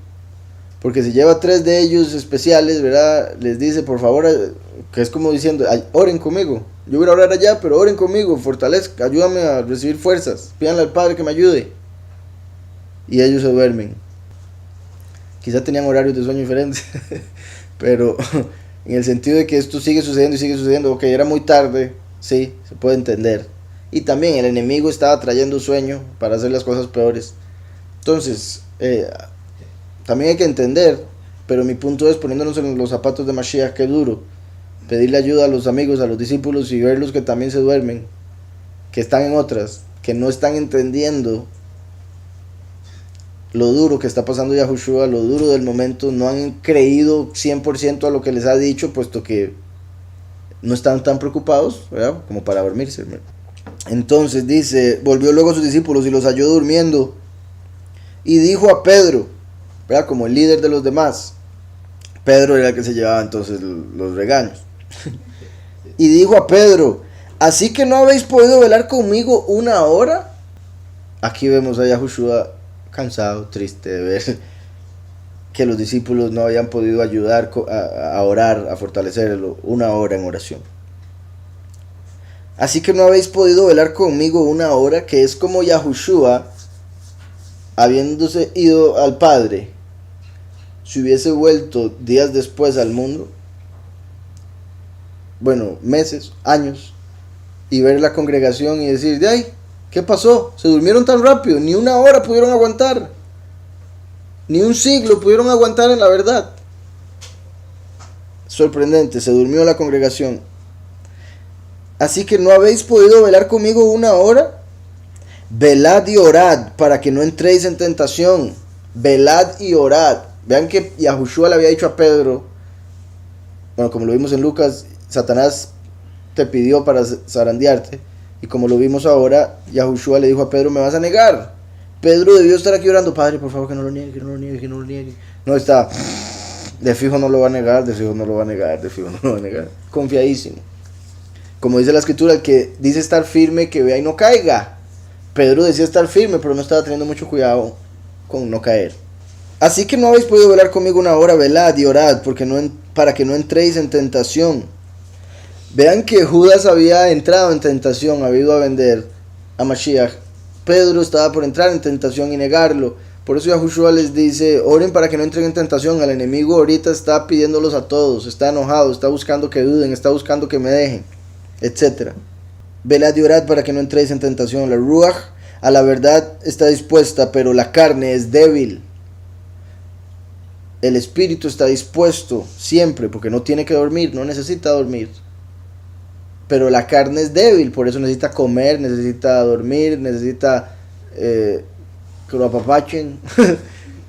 Porque si lleva 3 de ellos especiales, ¿verdad?, les dice, por favor, que es como diciendo, oren conmigo. Yo voy a orar allá, pero oren conmigo, fortalezca, ayúdame a recibir fuerzas. Pídanle al Padre que me ayude. Y ellos se duermen. Quizá tenían horarios de sueño diferentes, pero en el sentido de que esto sigue sucediendo y sigue sucediendo. Ok, era muy tarde, sí, se puede entender. Y también el enemigo estaba trayendo sueño para hacer las cosas peores. Entonces, también hay que entender, pero mi punto es, poniéndonos en los zapatos de Mashiach, que duro pedirle ayuda a los amigos, a los discípulos, y verlos que también se duermen, que están en otras, que no están entendiendo lo duro que está pasando Yahushua, lo duro del momento. No han creído 100% a lo que les ha dicho, puesto que no están tan preocupados, ¿verdad?, como para dormirse. Entonces dice, volvió luego a sus discípulos y los halló durmiendo, y dijo a Pedro, ¿verdad?, como el líder de los demás. Pedro era el que se llevaba entonces los regaños. Y dijo a Pedro, ¿así que no habéis podido velar conmigo 1 hora? Aquí vemos a Yahushua cansado, triste de ver que los discípulos no habían podido ayudar a orar, a fortalecerlo 1 hora en oración. Así que no habéis podido velar conmigo 1 hora, que es como Yahushua, habiéndose ido al Padre, si hubiese vuelto días después al mundo, bueno, meses, años, y ver la congregación y decir, de ahí, ¿qué pasó? Se durmieron tan rápido, ni 1 hora pudieron aguantar, ni 1 siglo pudieron aguantar en la verdad. Sorprendente, se durmió la congregación. Así que no habéis podido velar conmigo 1 hora. Velad y orad para que no entréis en tentación. Velad y orad. Vean que Yahushua le había dicho a Pedro, bueno, como lo vimos en Lucas, Satanás te pidió para zarandearte, y como lo vimos ahora, Yahushua le dijo a Pedro, me vas a negar. Pedro debió estar aquí orando, Padre, por favor, que no lo niegue, que no lo niegue, que no lo niegue. No, está, de fijo no lo va a negar, de fijo no lo va a negar, de fijo no lo va a negar. Confiadísimo. Como dice la escritura, el que dice estar firme, que vea y no caiga. Pedro decía estar firme, pero no estaba teniendo mucho cuidado con no caer. Así que no habéis podido velar conmigo 1 hora, velad y orad, para que no entréis en tentación. Vean que Judas había entrado en tentación, había ido a vender a Mashiach. Pedro estaba por entrar en tentación y negarlo. Por eso Yahushua les dice, oren para que no entren en tentación. El enemigo ahorita está pidiéndolos a todos, está enojado, está buscando que duden, está buscando que me dejen, etc. Velad y orad para que no entréis en tentación. La Ruach a la verdad está dispuesta, pero la carne es débil. El espíritu está dispuesto siempre, porque no tiene que dormir, no necesita dormir. Pero la carne es débil, por eso necesita comer, necesita dormir, necesita que lo apapachen.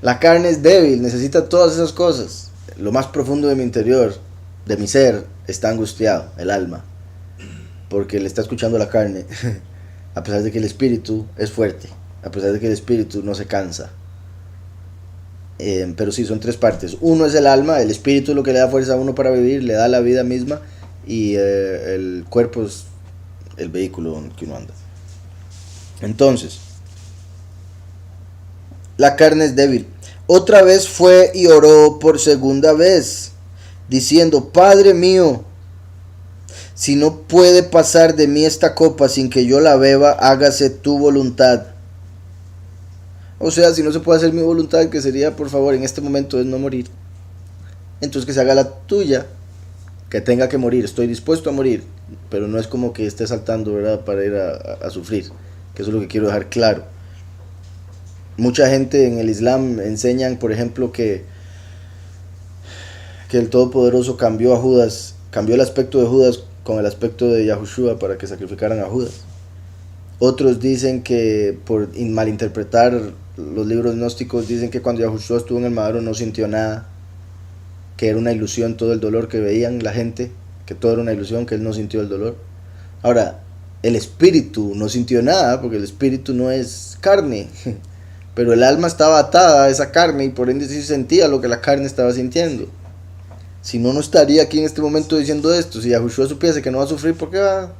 La carne es débil, necesita todas esas cosas. Lo más profundo de mi interior de mi ser está angustiado, el alma, porque le está escuchando la carne, a pesar de que el espíritu es fuerte, a pesar de que el espíritu no se cansa. Pero sí, son tres partes. Uno es el alma, el espíritu es lo que le da fuerza a uno para vivir, le da la vida misma, y el cuerpo es el vehículo en que uno anda. Entonces, la carne es débil. Otra vez fue y oró por segunda vez, diciendo: Padre mío, si no puede pasar de mí esta copa sin que yo la beba, hágase tu voluntad. O sea, si no se puede hacer mi voluntad, que sería, por favor, en este momento es no morir, entonces que se haga la tuya, que tenga que morir. Estoy dispuesto a morir, pero no es como que esté saltando, ¿verdad?, para ir a sufrir, que eso es lo que quiero dejar claro. Mucha gente en el Islam enseñan, por ejemplo, que el Todopoderoso cambió a Judas, cambió el aspecto de Judas con el aspecto de Yahushua para que sacrificaran a Judas. Otros dicen que por malinterpretar los libros gnósticos, dicen que cuando Yahushua estuvo en el madero no sintió nada, que era una ilusión todo el dolor que veían la gente, que todo era una ilusión, que él no sintió el dolor. Ahora, el espíritu no sintió nada, porque el espíritu no es carne, pero el alma estaba atada a esa carne y por ende sí sentía lo que la carne estaba sintiendo. Si no, no estaría aquí en este momento diciendo esto. Si Yahushua supiese que no va a sufrir, ¿por qué va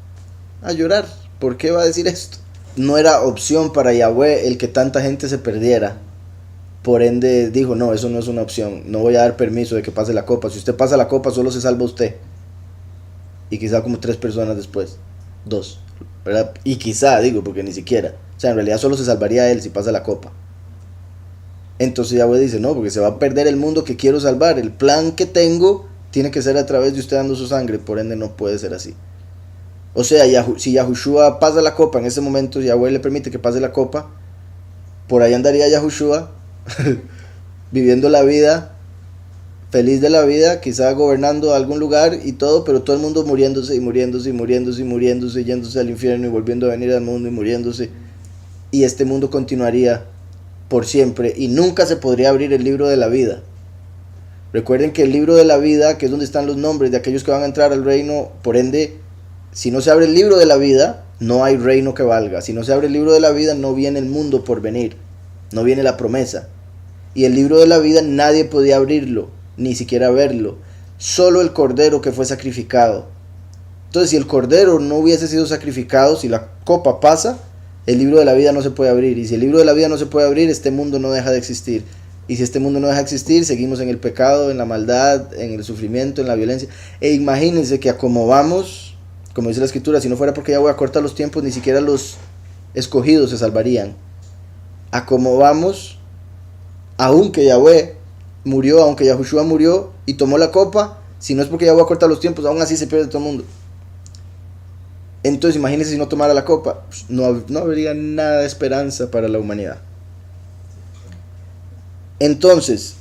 a llorar? ¿Por qué va a decir esto? No era opción para Yahweh el que tanta gente se perdiera. Por ende dijo: no, eso no es una opción, no voy a dar permiso de que pase la copa. Si usted pasa la copa, solo se salva usted, y quizá como 3 personas después, 2, ¿verdad? Y quizá, digo, porque ni siquiera, o sea, en realidad solo se salvaría él si pasa la copa. Entonces Yahweh dice: no, porque se va a perder el mundo que quiero salvar. El plan que tengo tiene que ser a través de usted dando su sangre, por ende no puede ser así. O sea, si Yahushua pasa la copa en ese momento, Yahweh le permite que pase la copa, por ahí andaría Yahushua viviendo la vida, feliz de la vida, quizá gobernando algún lugar y todo, pero todo el mundo muriéndose y muriéndose y muriéndose y muriéndose, yéndose al infierno y volviendo a venir al mundo y muriéndose, y este mundo continuaría por siempre y nunca se podría abrir el libro de la vida. Recuerden que el libro de la vida, que es donde están los nombres de aquellos que van a entrar al reino, por ende, si no se abre el libro de la vida, no hay reino que valga. Si no se abre el libro de la vida, no viene el mundo por venir, no viene la promesa. Y el libro de la vida nadie podía abrirlo, ni siquiera verlo, solo el cordero que fue sacrificado. Entonces, si el cordero no hubiese sido sacrificado, si la copa pasa, el libro de la vida no se puede abrir. Y si el libro de la vida no se puede abrir, este mundo no deja de existir. Y si este mundo no deja de existir, seguimos en el pecado, en la maldad, en el sufrimiento, en la violencia. E imagínense que a como vamos, como dice la escritura, si no fuera porque Yahweh acorta los tiempos, ni siquiera los escogidos se salvarían. A como vamos, aunque Yahweh murió, aunque Yahushua murió y tomó la copa, si no es porque Yahweh acorta los tiempos, aún así se pierde todo el mundo. Entonces imagínense si no tomara la copa, no habría nada de esperanza para la humanidad. Entonces,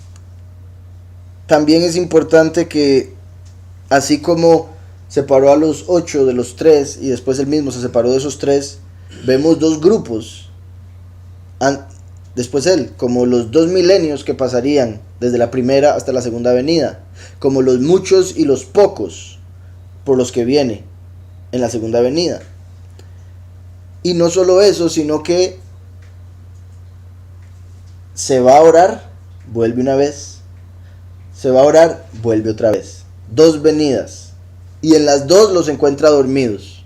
también es importante que, así como separó a los 8 de los 3 y después él mismo se separó de esos 3, vemos 2 grupos. Después él, como los 2 milenios que pasarían desde la primera hasta la segunda venida, como los muchos y los pocos por los que viene en la segunda venida. Y no solo eso, sino que se va a orar, vuelve una vez, se va a orar, vuelve otra vez. 2 venidas, y en las 2 los encuentra dormidos.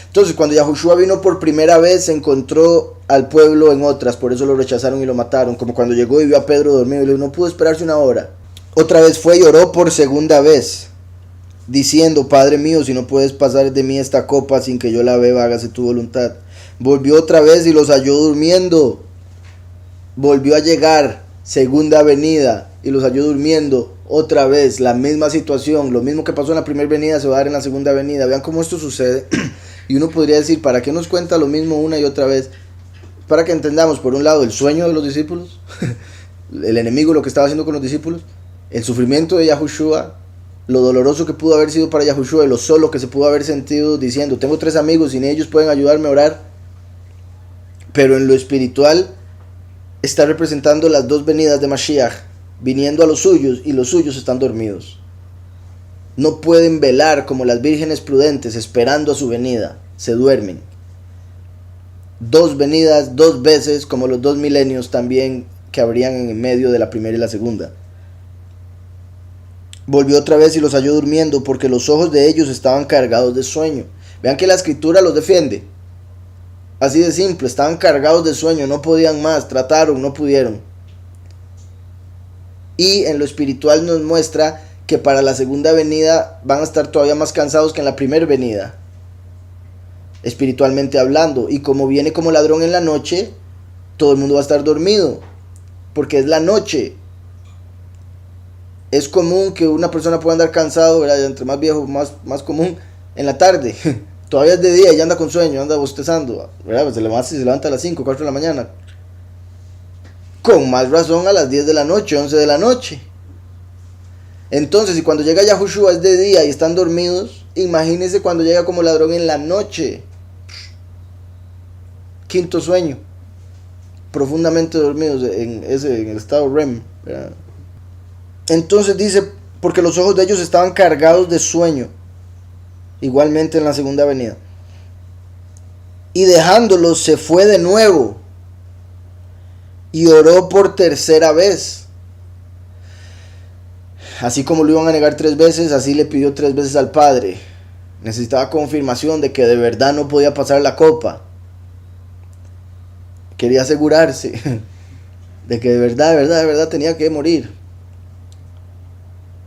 Entonces, cuando Yahushua vino por primera vez, se encontró al pueblo en otras, por eso lo rechazaron y lo mataron, como cuando llegó y vio a Pedro dormido y le dijo: no pudo esperarse una hora. Otra vez fue y oró por segunda vez, diciendo: Padre mío, si no puedes pasar de mí esta copa sin que yo la beba, hágase tu voluntad. Volvió otra vez y los halló durmiendo. Volvió a llegar, segunda venida, y los halló durmiendo. Otra vez, la misma situación, lo mismo que pasó en la primera venida se va a dar en la segunda venida. Vean cómo esto sucede. Y uno podría decir: ¿para qué nos cuenta lo mismo una y otra vez? Para que entendamos, por un lado, el sueño de los discípulos, el enemigo lo que estaba haciendo con los discípulos, el sufrimiento de Yahushua, lo doloroso que pudo haber sido para Yahushua y lo solo que se pudo haber sentido diciendo: tengo 3 amigos y ni ellos pueden ayudarme a orar. Pero en lo espiritual está representando las 2 venidas de Mashiach, viniendo a los suyos, y los suyos están dormidos. No pueden velar como las vírgenes prudentes esperando a su venida. Se duermen. 2 venidas, 2 veces, como los 2 milenios también que habrían en medio de la primera y la segunda. Volvió otra vez y los halló durmiendo, porque los ojos de ellos estaban cargados de sueño. Vean que la escritura los defiende. Así de simple, estaban cargados de sueño, no podían más, trataron, no pudieron. Y en lo espiritual nos muestra que para la segunda venida van a estar todavía más cansados que en la primera venida, espiritualmente hablando. Y como viene como ladrón en la noche, todo el mundo va a estar dormido, porque es la noche. Es común que una persona pueda andar cansado, ¿verdad? Entre más viejo, más común en la tarde. Todavía es de día y ya anda con sueño, anda bostezando, ¿verdad? Pues se levanta a las 5, 4 de la mañana. Con más razón a las 10 de la noche, 11 de la noche. Entonces, si cuando llega Yahushua es de día y están dormidos, imagínense cuando llega como ladrón en la noche. Quinto sueño. Profundamente dormidos en el estado REM, ¿verdad? Entonces dice, porque los ojos de ellos estaban cargados de sueño. Igualmente en la segunda venida. Y dejándolos se fue de nuevo. Y oró por tercera vez. Así como lo iban a negar 3 veces, así le pidió 3 veces al Padre. Necesitaba confirmación de que de verdad no podía pasar la copa. Quería asegurarse de que de verdad tenía que morir.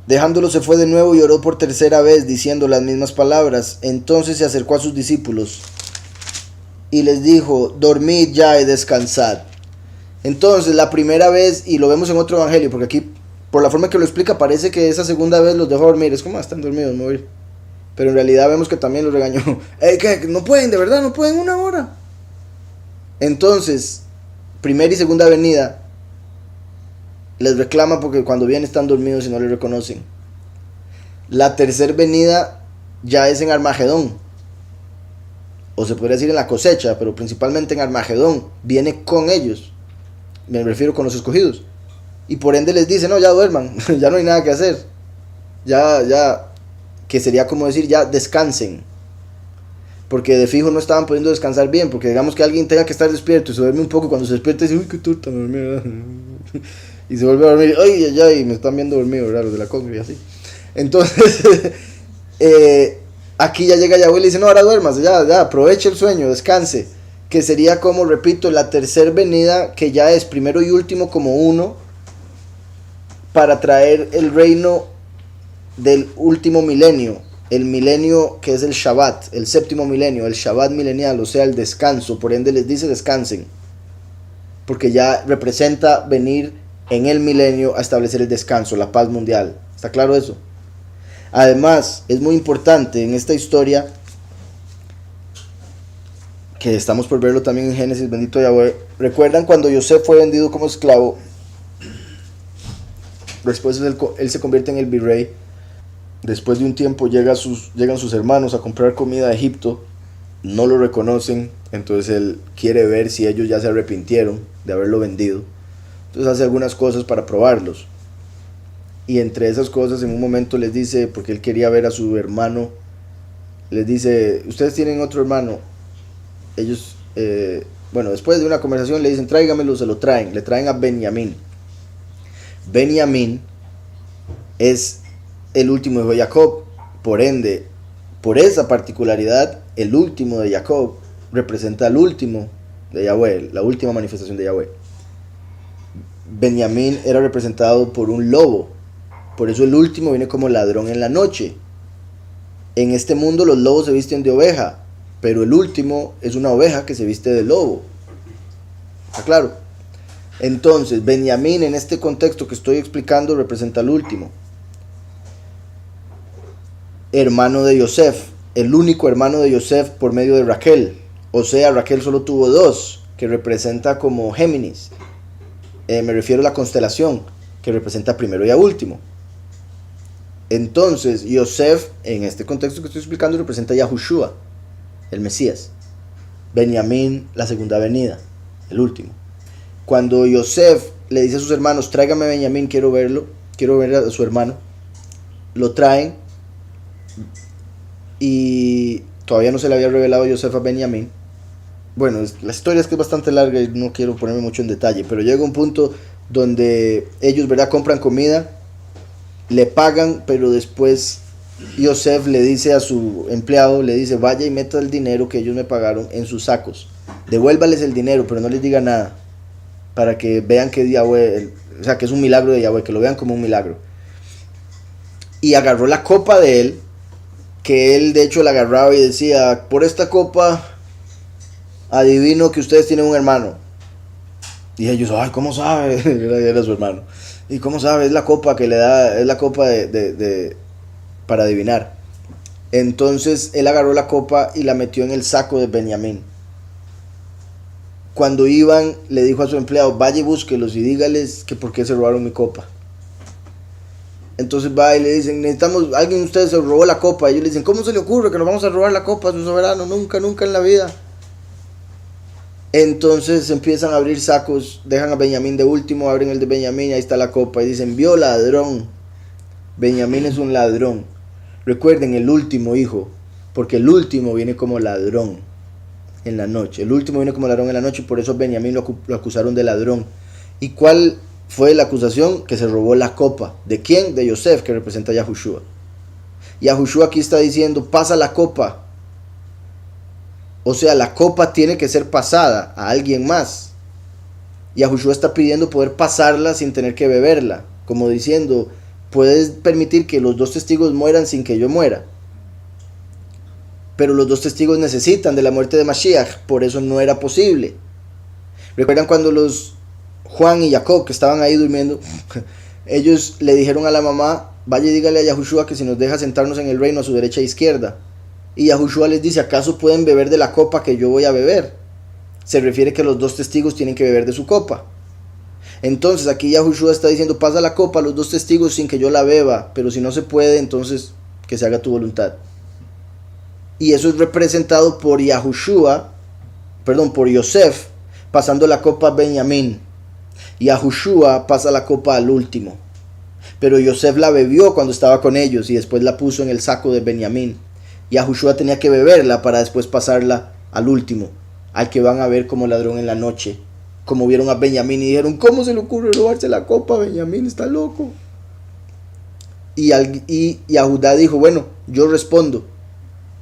Dejándolo se fue de nuevo y oró por tercera vez, diciendo las mismas palabras. Entonces se acercó a sus discípulos y les dijo, dormid ya y descansad. Entonces la primera vez, y lo vemos en otro evangelio, porque aquí por la forma que lo explica parece que esa segunda vez los dejó dormir. Es como, están dormidos, morir. Pero en realidad vemos que también los regañó. ¿Qué? No pueden, de verdad, no pueden 1 hora. Entonces, primera y segunda venida, les reclama porque cuando vienen están dormidos y no les reconocen. La tercera venida ya es en Armagedón, o se podría decir en la cosecha, pero principalmente en Armagedón. Viene con ellos, me refiero con los escogidos, y por ende les dice, no, ya duerman, ya no hay nada que hacer, ya, que sería como decir, ya descansen, porque de fijo no estaban pudiendo descansar bien, porque digamos que alguien tenga que estar despierto y se duerme un poco, cuando se despierta dice, uy, qué torta, me dormí, ¿verdad? Y se vuelve a dormir, ay, me están viendo dormido, ¿verdad? Los de la congre y así. Entonces, aquí ya llega Yahweh y le dice, no, ahora duermas, ya, aproveche el sueño, descanse. Que sería como, repito, la tercera venida, que ya es primero y último como uno, para traer el reino del último milenio. El milenio que es el Shabbat, el séptimo milenio, el Shabbat milenial, o sea, el descanso. Por ende les dice descansen, porque ya representa venir en el milenio a establecer el descanso, la paz mundial. ¿Está claro eso? Además, es muy importante en esta historia, que estamos por verlo también en Génesis, bendito Yahweh. ¿Recuerdan cuando Yosef fue vendido como esclavo? Después él se convierte en el virrey. Después de un tiempo llegan sus hermanos a comprar comida a Egipto. No lo reconocen, entonces él quiere ver si ellos ya se arrepintieron de haberlo vendido. Entonces hace algunas cosas para probarlos. Y entre esas cosas, en un momento les dice, porque él quería ver a su hermano, les dice, ustedes tienen otro hermano. Ellos, después de una conversación le dicen, tráigamelo, se lo traen. Le traen a Benjamín. Benjamín es el último hijo de Jacob. Por ende, por esa particularidad, el último de Jacob representa al último de Yahweh, la última manifestación de Yahweh. Benjamín era representado por un lobo. Por eso el último viene como ladrón en la noche. En este mundo los lobos se visten de oveja, pero el último es una oveja que se viste de lobo. ¿Está claro? Entonces, Benjamín en este contexto que estoy explicando representa al último. Hermano de Yosef, el único hermano de Yosef por medio de Raquel. O sea, Raquel solo tuvo 2, que representa como Géminis. Me refiero a la constelación, que representa primero y a último. Entonces, Yosef, en este contexto que estoy explicando, representa a Yahushua, el Mesías. Benjamín, la segunda venida, el último. Cuando Yosef le dice a sus hermanos, tráigame a Benjamín, quiero verlo, quiero ver a su hermano, lo traen, y todavía no se le había revelado Yosef a Benjamín. Bueno, la historia es que es bastante larga y no quiero ponerme mucho en detalle, pero llega un punto donde ellos, ¿verdad?, compran comida, le pagan, pero después Yosef le dice a su empleado, le dice, vaya y meta el dinero que ellos me pagaron en sus sacos, devuélvales el dinero, pero no les diga nada, para que vean que Yahweh, o sea, que es un milagro de Yahweh, que lo vean como un milagro. Y agarró la copa de él, que él de hecho la agarraba y decía, por esta copa adivino que ustedes tienen un hermano. Y ellos, ay, ¿cómo sabe? Era su hermano. ¿Y cómo sabe? Es la copa que le da, es la copa para adivinar. Entonces él agarró la copa y la metió en el saco de Benjamín. Cuando iban, le dijo a su empleado, vaya y búsquelos y dígales que por qué se robaron mi copa. Entonces va y le dicen, necesitamos, alguien de ustedes se robó la copa. Y ellos le dicen, ¿cómo se le ocurre que nos vamos a robar la copa a su soberano? Nunca, nunca en la vida. Entonces empiezan a abrir sacos, dejan a Benjamín de último, abren el de Benjamín y ahí está la copa. Y dicen, vio ladrón. Benjamín es un ladrón. Recuerden, el último hijo, porque el último viene como ladrón en la noche. El último viene como ladrón en la noche y por eso Benjamín lo acusaron de ladrón. ¿Y cuál fue la acusación? Que se robó la copa. ¿De quién? De Yosef, que representa a Yahushua. Yahushua aquí está diciendo, pasa la copa. O sea, la copa tiene que ser pasada a alguien más. Yahushua está pidiendo poder pasarla sin tener que beberla. Como diciendo, puedes permitir que los dos testigos mueran sin que yo muera. Pero los dos testigos necesitan de la muerte de Mashiach. Por eso no era posible. ¿Recuerdan cuando los Juan y Jacob, que estaban ahí durmiendo, ellos le dijeron a la mamá, vaya y dígale a Yahushua que si nos deja sentarnos en el reino a su derecha e izquierda? Y Yahushua les dice, ¿acaso pueden beber de la copa que yo voy a beber? Se refiere que los dos testigos tienen que beber de su copa. Entonces aquí Yahushua está diciendo, pasa la copa a los dos testigos sin que yo la beba, pero si no se puede, entonces que se haga tu voluntad. Y eso es representado por por Yosef, pasando la copa a Benjamín. Yahushua pasa la copa al último. Pero Yosef la bebió cuando estaba con ellos y después la puso en el saco de Benjamín. Yahushua tenía que beberla para después pasarla al último, al que van a ver como ladrón en la noche. Como vieron a Benjamín y dijeron, ¿cómo se le ocurre robarse la copa? Benjamín está loco. Y Yahudá dijo, bueno, yo respondo.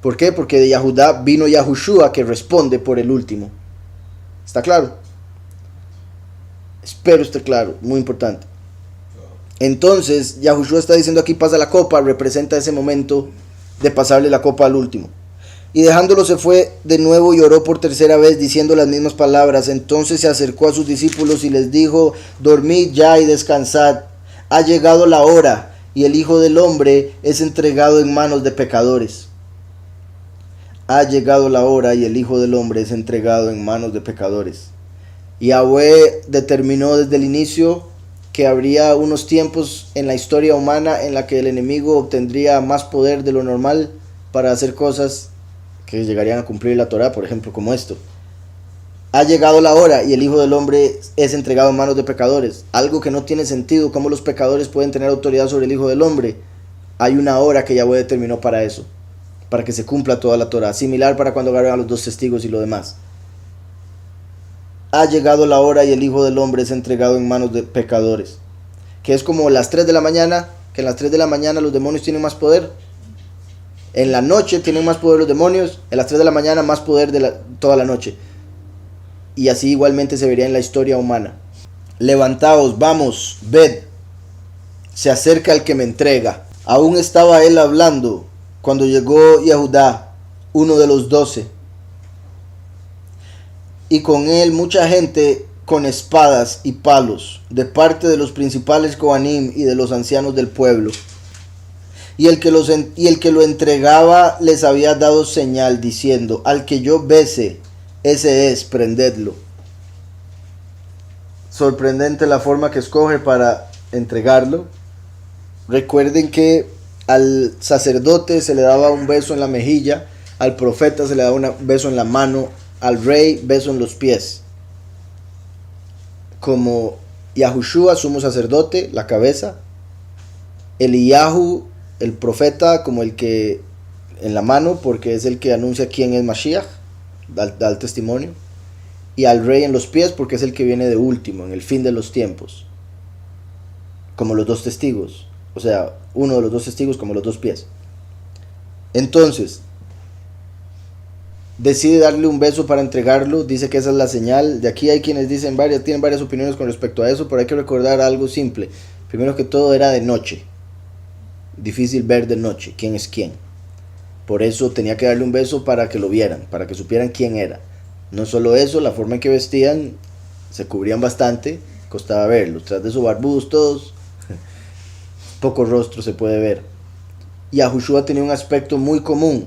¿Por qué? Porque de Yahudá vino Yahushua, que responde por el último. ¿Está claro? Espero esté claro, muy importante. Entonces, Yahushua está diciendo aquí pasa la copa, representa ese momento de pasarle la copa al último. Y dejándolo se fue de nuevo y oró por tercera vez diciendo las mismas palabras. Entonces se acercó a sus discípulos y les dijo, dormid ya y descansad. Ha llegado la hora y el Hijo del Hombre es entregado en manos de pecadores. Ha llegado la hora y el Hijo del Hombre es entregado en manos de pecadores. Yahweh determinó desde el inicio que habría unos tiempos en la historia humana en la que el enemigo obtendría más poder de lo normal para hacer cosas que llegarían a cumplir la Torah, por ejemplo, como esto. Ha llegado la hora y el Hijo del Hombre es entregado en manos de pecadores. Algo que no tiene sentido, cómo los pecadores pueden tener autoridad sobre el Hijo del Hombre. Hay una hora que Yahweh determinó para eso, para que se cumpla toda la Torah, similar para cuando agarran a los dos testigos y lo demás. Ha llegado la hora y el Hijo del Hombre es entregado en manos de pecadores. Que es como las 3 de la mañana, que en las 3 de la mañana los demonios tienen más poder. En la noche tienen más poder los demonios, en las 3 de la mañana más poder toda la noche. Y así igualmente se vería en la historia humana. Levantaos, vamos, ved, se acerca el que me entrega. Aún estaba él hablando cuando llegó Yehudá, uno de los 12. Y con él mucha gente con espadas y palos, de parte de los principales Kohanim y de los ancianos del pueblo. Y el que lo entregaba les había dado señal, diciendo, al que yo bese, ese es, prendedlo. Sorprendente la forma que escoge para entregarlo. Recuerden que al sacerdote se le daba un beso en la mejilla, al profeta se le daba un beso en la mano, al rey beso en los pies. Como Yahushua, sumo sacerdote, la cabeza. Eliyahu, el profeta como el que en la mano, porque es el que anuncia quién es Mashiach, da el testimonio, y al rey en los pies, porque es el que viene de último, en el fin de los tiempos, como los dos testigos, o sea, uno de los dos testigos como los dos pies. Entonces, decide darle un beso para entregarlo, dice que esa es la señal. De aquí hay quienes dicen tienen varias opiniones con respecto a eso, pero hay que recordar algo simple. Primero que todo, era de noche, difícil ver de noche quién es quién. Por eso tenía que darle un beso para que lo vieran, para que supieran quién era. No solo eso, la forma en que vestían, se cubrían bastante, costaba verlos. Tras de sus barbudos todos, poco rostro se puede ver. Y Yahushua tenía un aspecto muy común.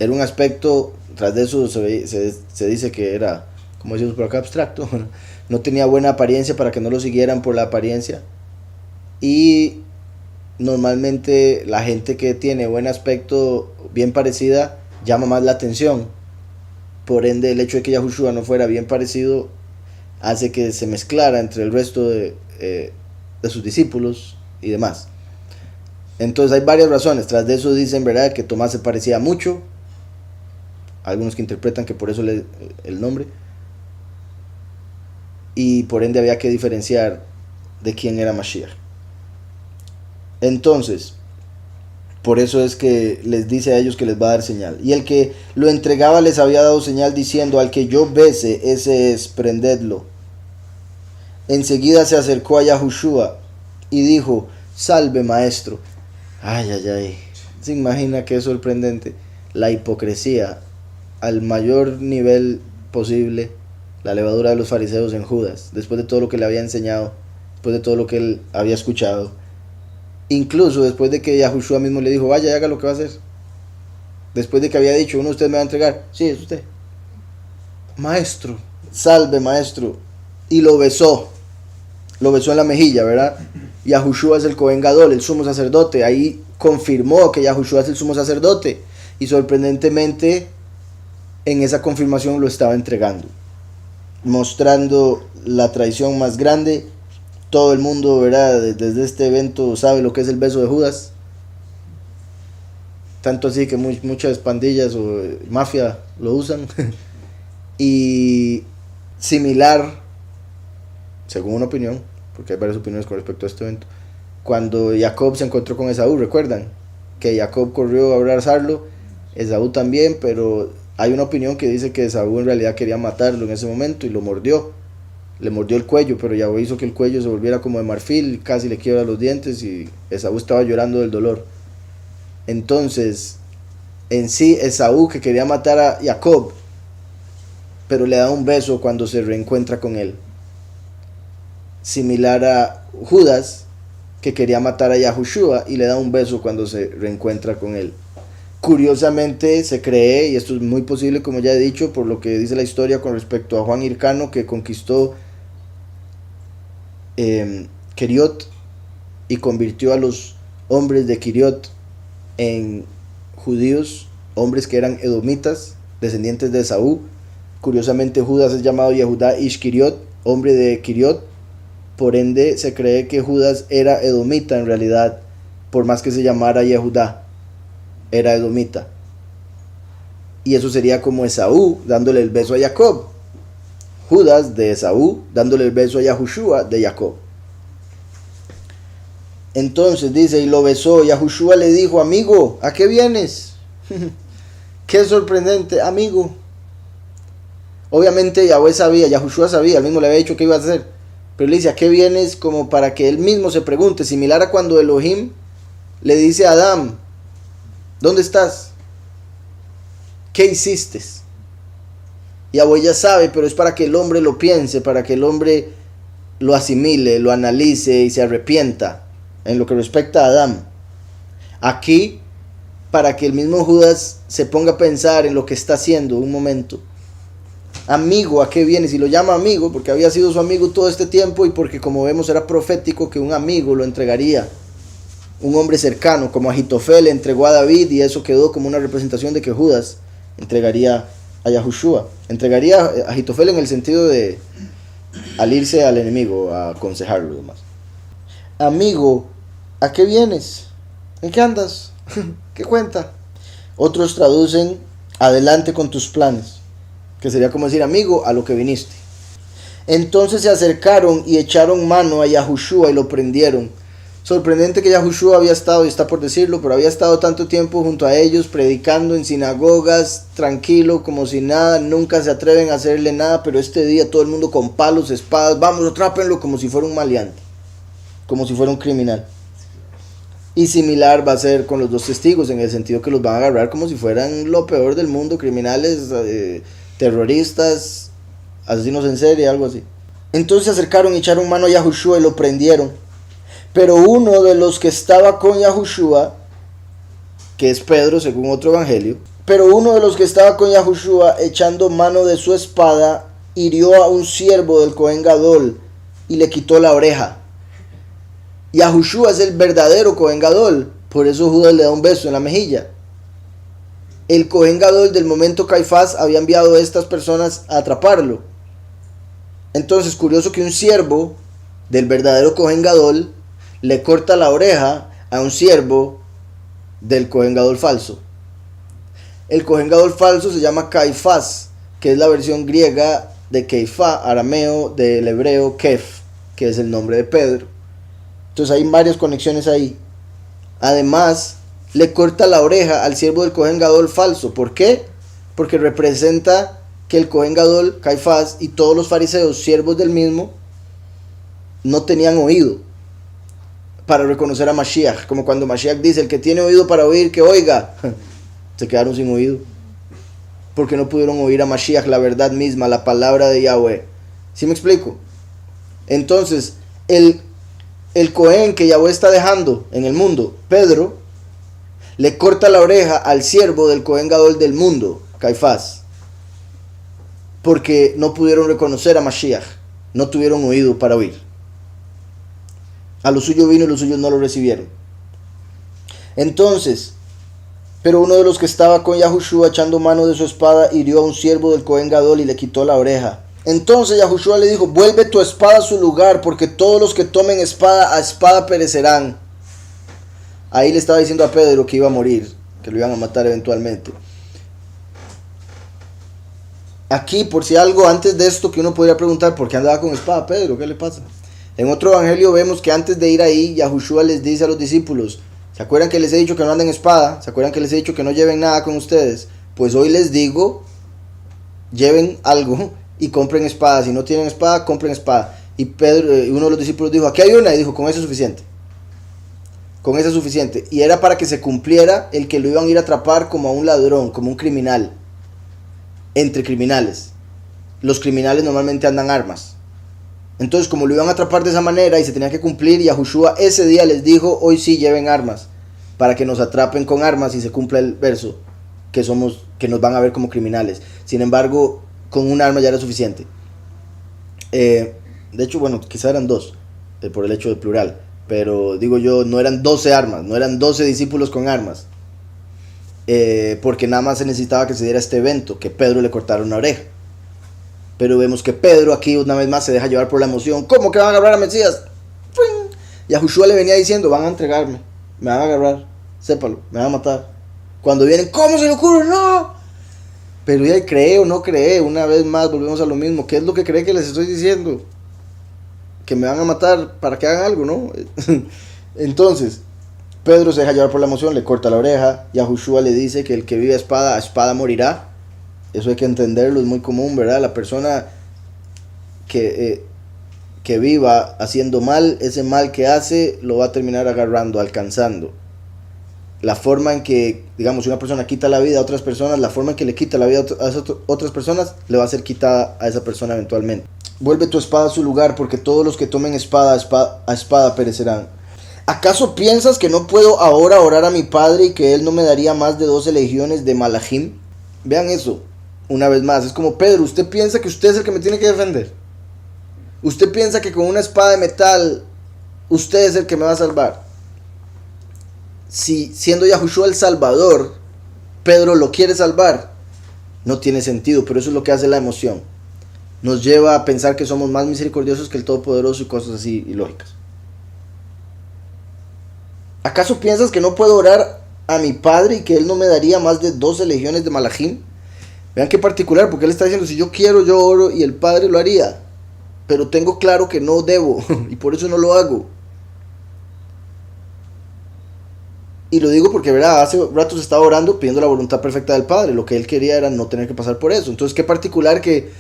Era un aspecto, tras de eso se dice que era, como decimos por acá, abstracto. No tenía buena apariencia para que no lo siguieran por la apariencia. Y normalmente la gente que tiene buen aspecto, bien parecida, llama más la atención. Por ende, el hecho de que Yahushua no fuera bien parecido hace que se mezclara entre el resto de sus discípulos y demás. Entonces hay varias razones. Tras de eso dicen, ¿verdad?, que Tomás se parecía mucho. Algunos que interpretan que por eso el nombre. Y por ende había que diferenciar de quién era Mashiach. Entonces, por eso es que les dice a ellos que les va a dar señal. Y el que lo entregaba les había dado señal diciendo: al que yo bese, ese es, prendedlo. Enseguida se acercó a Yahushua y dijo: salve, maestro. Ay, ay, ay. ¿Se imagina qué sorprendente? La hipocresía al mayor nivel posible, la levadura de los fariseos en Judas, después de todo lo que le había enseñado, después de todo lo que él había escuchado. Incluso después de que Yahushua mismo le dijo: vaya y haga lo que va a hacer. Después de que había dicho: uno de ustedes me va a entregar. Sí, es usted. Maestro, salve, maestro. Y lo besó en la mejilla, ¿verdad? Yahushua es el Cohen Gadol, el sumo sacerdote. Ahí confirmó que Yahushua es el sumo sacerdote. Y sorprendentemente, en esa confirmación lo estaba entregando, mostrando la traición más grande. Todo el mundo, ¿verdad?, desde este evento sabe lo que es el beso de Judas. Tanto así que muchas pandillas o mafia lo usan. Y similar, según una opinión, porque hay varias opiniones con respecto a este evento, cuando Jacob se encontró con Esaú, ¿recuerdan? Que Jacob corrió a abrazarlo, Esaú también, pero hay una opinión que dice que Esaú en realidad quería matarlo en ese momento y lo mordió. Le mordió el cuello, pero Yahweh hizo que el cuello se volviera como de marfil, casi le quiebra los dientes y Esaú estaba llorando del dolor. Entonces, en sí, Esaú, que quería matar a Jacob, pero le da un beso cuando se reencuentra con él. Similar a Judas, que quería matar a Yahushua y le da un beso cuando se reencuentra con él. Curiosamente se cree, y esto es muy posible, como ya he dicho, por lo que dice la historia con respecto a Juan Hircano, que conquistó Keriot y convirtió a los hombres de Keriot en judíos, hombres que eran edomitas, descendientes de Esaú. Curiosamente, Judas es llamado Yehudá Ish Keriot, hombre de Keriot. Por ende, se cree que Judas era edomita en realidad, por más que se llamara Yehudá, era edomita. Y eso sería como Esaú dándole el beso a Jacob. Judas de Esaú dándole el beso a Yahushua de Jacob. Entonces dice: y lo besó. Yahushua le dijo: amigo, ¿a qué vienes? Qué sorprendente, amigo. Obviamente Yahweh sabía, Yahushua sabía, él mismo le había dicho qué iba a hacer, pero le dice: ¿a qué vienes? Como para que él mismo se pregunte, similar a cuando Elohim le dice a Adán: ¿dónde estás? ¿Qué hiciste? Yahweh ya sabe, pero es para que el hombre lo piense, para que el hombre lo asimile, lo analice y se arrepienta en lo que respecta a Adán. Aquí, para que el mismo Judas se ponga a pensar en lo que está haciendo un momento. Amigo, ¿a qué vienes? Y lo llama amigo porque había sido su amigo todo este tiempo y porque, como vemos, era profético que un amigo lo entregaría. Un hombre cercano, como Ahitofel le entregó a David, y eso quedó como una representación de que Judas entregaría a Yahushua. Entregaría a Ahitofel en el sentido de al irse al enemigo, a aconsejarlo y demás. Amigo, ¿a qué vienes? ¿En qué andas? ¿Qué cuenta? Otros traducen, adelante con tus planes, que sería como decir, amigo, a lo que viniste. Entonces se acercaron y echaron mano a Yahushua y lo prendieron. Sorprendente que Yahushua había estado, y está por decirlo, pero había estado tanto tiempo junto a ellos, predicando en sinagogas, tranquilo, como si nada, nunca se atreven a hacerle nada, pero este día todo el mundo con palos, espadas, vamos, atrápenlo, como si fuera un maleante, como si fuera un criminal. Y similar va a ser con los dos testigos, en el sentido que los van a agarrar como si fueran lo peor del mundo, criminales, terroristas, asesinos en serie, algo así. Entonces se acercaron y echaron mano a Yahushua y lo prendieron. Pero uno de los que estaba con Yahushua, que es Pedro según otro evangelio, pero uno de los que estaba con Yahushua echando mano de su espada, hirió a un siervo del Cohen Gadol y le quitó la oreja. Yahushua es el verdadero Cohen Gadol, por eso Judas le da un beso en la mejilla. El Cohen Gadol del momento Caifás había enviado a estas personas a atraparlo. Entonces, curioso que un siervo del verdadero Cohen Gadol le corta la oreja a un siervo del Cohen Gadol falso. El Cohen Gadol falso se llama Caifás, que es la versión griega de Keifá, arameo del hebreo Kef, que es el nombre de Pedro. Entonces hay varias conexiones ahí. Además, le corta la oreja al siervo del Cohen Gadol falso. ¿Por qué? Porque representa que el Cohen Gadol, Caifás, y todos los fariseos, siervos del mismo, no tenían oído para reconocer a Mashiach, como cuando Mashiach dice, el que tiene oído para oír, que oiga. Se quedaron sin oído, porque no pudieron oír a Mashiach, la verdad misma, la palabra de Yahweh. ¿Sí me explico? Entonces, el Cohen que Yahweh está dejando en el mundo, Pedro, le corta la oreja al siervo del Cohen Gadol del mundo, Caifás, porque no pudieron reconocer a Mashiach, no tuvieron oído para oír. A lo suyo vino y los suyos no lo recibieron. Entonces, pero uno de los que estaba con Yahushua echando mano de su espada hirió a un siervo del Cohen Gadol y le quitó la oreja. Entonces Yahushua le dijo, vuelve tu espada a su lugar, porque todos los que tomen espada a espada perecerán. Ahí le estaba diciendo a Pedro que iba a morir, que lo iban a matar eventualmente. Aquí, por si algo antes de esto que uno podría preguntar, ¿por qué andaba con espada Pedro? ¿Qué le pasa? En otro evangelio vemos que antes de ir ahí, Yahushua les dice a los discípulos, ¿se acuerdan que les he dicho que no anden espada? ¿Se acuerdan que les he dicho que no lleven nada con ustedes? Pues hoy les digo, lleven algo y compren espada. Si no tienen espada, compren espada. Y Pedro, uno de los discípulos dijo, aquí hay una, y dijo, con eso es suficiente. Con eso es suficiente. Y era para que se cumpliera el que lo iban a ir a atrapar como a un ladrón, como un criminal. Entre criminales. Los criminales normalmente andan armas. Entonces, como lo iban a atrapar de esa manera y se tenía que cumplir, Yahushua ese día les dijo, hoy sí lleven armas, para que nos atrapen con armas y se cumpla el verso, que nos van a ver como criminales. Sin embargo, con un arma ya era suficiente. De hecho, bueno, quizá eran dos, por el hecho de plural, pero digo yo, no eran 12 armas, no eran 12 discípulos con armas, porque nada más se necesitaba que se diera este evento, que Pedro le cortara una oreja. Pero vemos que Pedro aquí una vez más se deja llevar por la emoción. ¿Cómo que van a agarrar a Mesías? Y a Yahushua le venía diciendo, van a entregarme, me van a agarrar, sépalo, me van a matar. Cuando vienen, ¿cómo se le ocurre? ¡No! Pero ya cree o no cree, una vez más volvemos a lo mismo. ¿Qué es lo que cree que les estoy diciendo? Que me van a matar para que hagan algo, ¿no? Entonces, Pedro se deja llevar por la emoción, le corta la oreja. Yahushua le dice que el que vive a espada morirá. Eso hay que entenderlo, es muy común, ¿verdad? La persona que viva haciendo mal, ese mal que hace, lo va a terminar agarrando, alcanzando. La forma en que, digamos, si una persona quita la vida a otras personas, la forma en que le quita la vida a otras personas, le va a ser quitada a esa persona eventualmente. Vuelve tu espada a su lugar, porque todos los que tomen espada a espada perecerán. ¿Acaso piensas que no puedo ahora orar a mi Padre y que Él no me daría más de 12 legiones de Malachim? Vean eso. Una vez más, es como, Pedro, ¿usted piensa que usted es el que me tiene que defender? ¿Usted piensa que con una espada de metal usted es el que me va a salvar? Si siendo Yahushua el Salvador, Pedro lo quiere salvar, no tiene sentido, pero eso es lo que hace la emoción. Nos lleva a pensar que somos más misericordiosos que el Todopoderoso y cosas así ilógicas. ¿Acaso piensas que no puedo orar a mi padre y que él no me daría más de 12 legiones de malajim? Vean qué particular, porque él está diciendo, si yo quiero, yo oro y el padre lo haría. Pero tengo claro que no debo y por eso no lo hago. Y lo digo porque, ¿verdad? Hace rato se estaba orando pidiendo la voluntad perfecta del Padre. Lo que él quería era no tener que pasar por eso. Entonces, qué particular que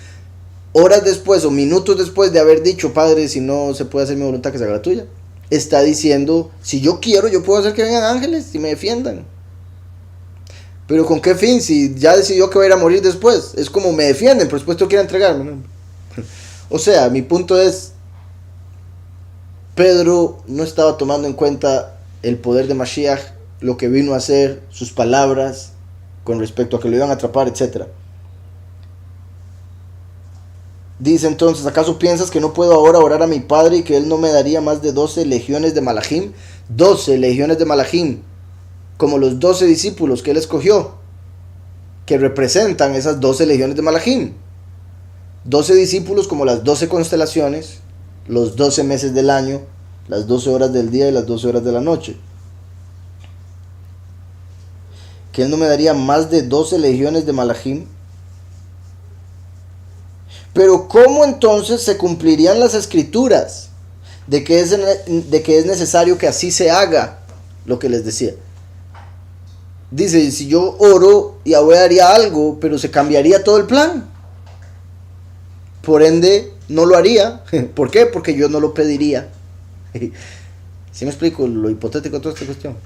horas después o minutos después de haber dicho, Padre, si no se puede hacer mi voluntad, que se haga la tuya, está diciendo, si yo quiero, yo puedo hacer que vengan ángeles y me defiendan. Pero ¿con qué fin? Si ya decidió que va a ir a morir después. Es como me defienden, pero después tú quieres entregarme, ¿no? O sea, mi punto es, Pedro no estaba tomando en cuenta el poder de Mashiach, lo que vino a hacer, sus palabras con respecto a que lo iban a atrapar, etc. Dice entonces, ¿acaso piensas que no puedo ahora orar a mi padre y que él no me daría más de 12 legiones de malajim? 12 legiones de malajim, como los 12 discípulos que él escogió, que representan esas 12 legiones de malajim. 12 discípulos como las 12 constelaciones, los 12 meses del año, las 12 horas del día y las 12 horas de la noche. Que él no me daría más de 12 legiones de malajim. Pero ¿cómo entonces se cumplirían las escrituras de que es necesario que así se haga lo que les decía? Dice, si yo oro, Yahweh haría algo, pero se cambiaría todo el plan. Por ende, no lo haría. ¿Por qué? Porque yo no lo pediría. ¿Sí me explico lo hipotético de toda esta cuestión?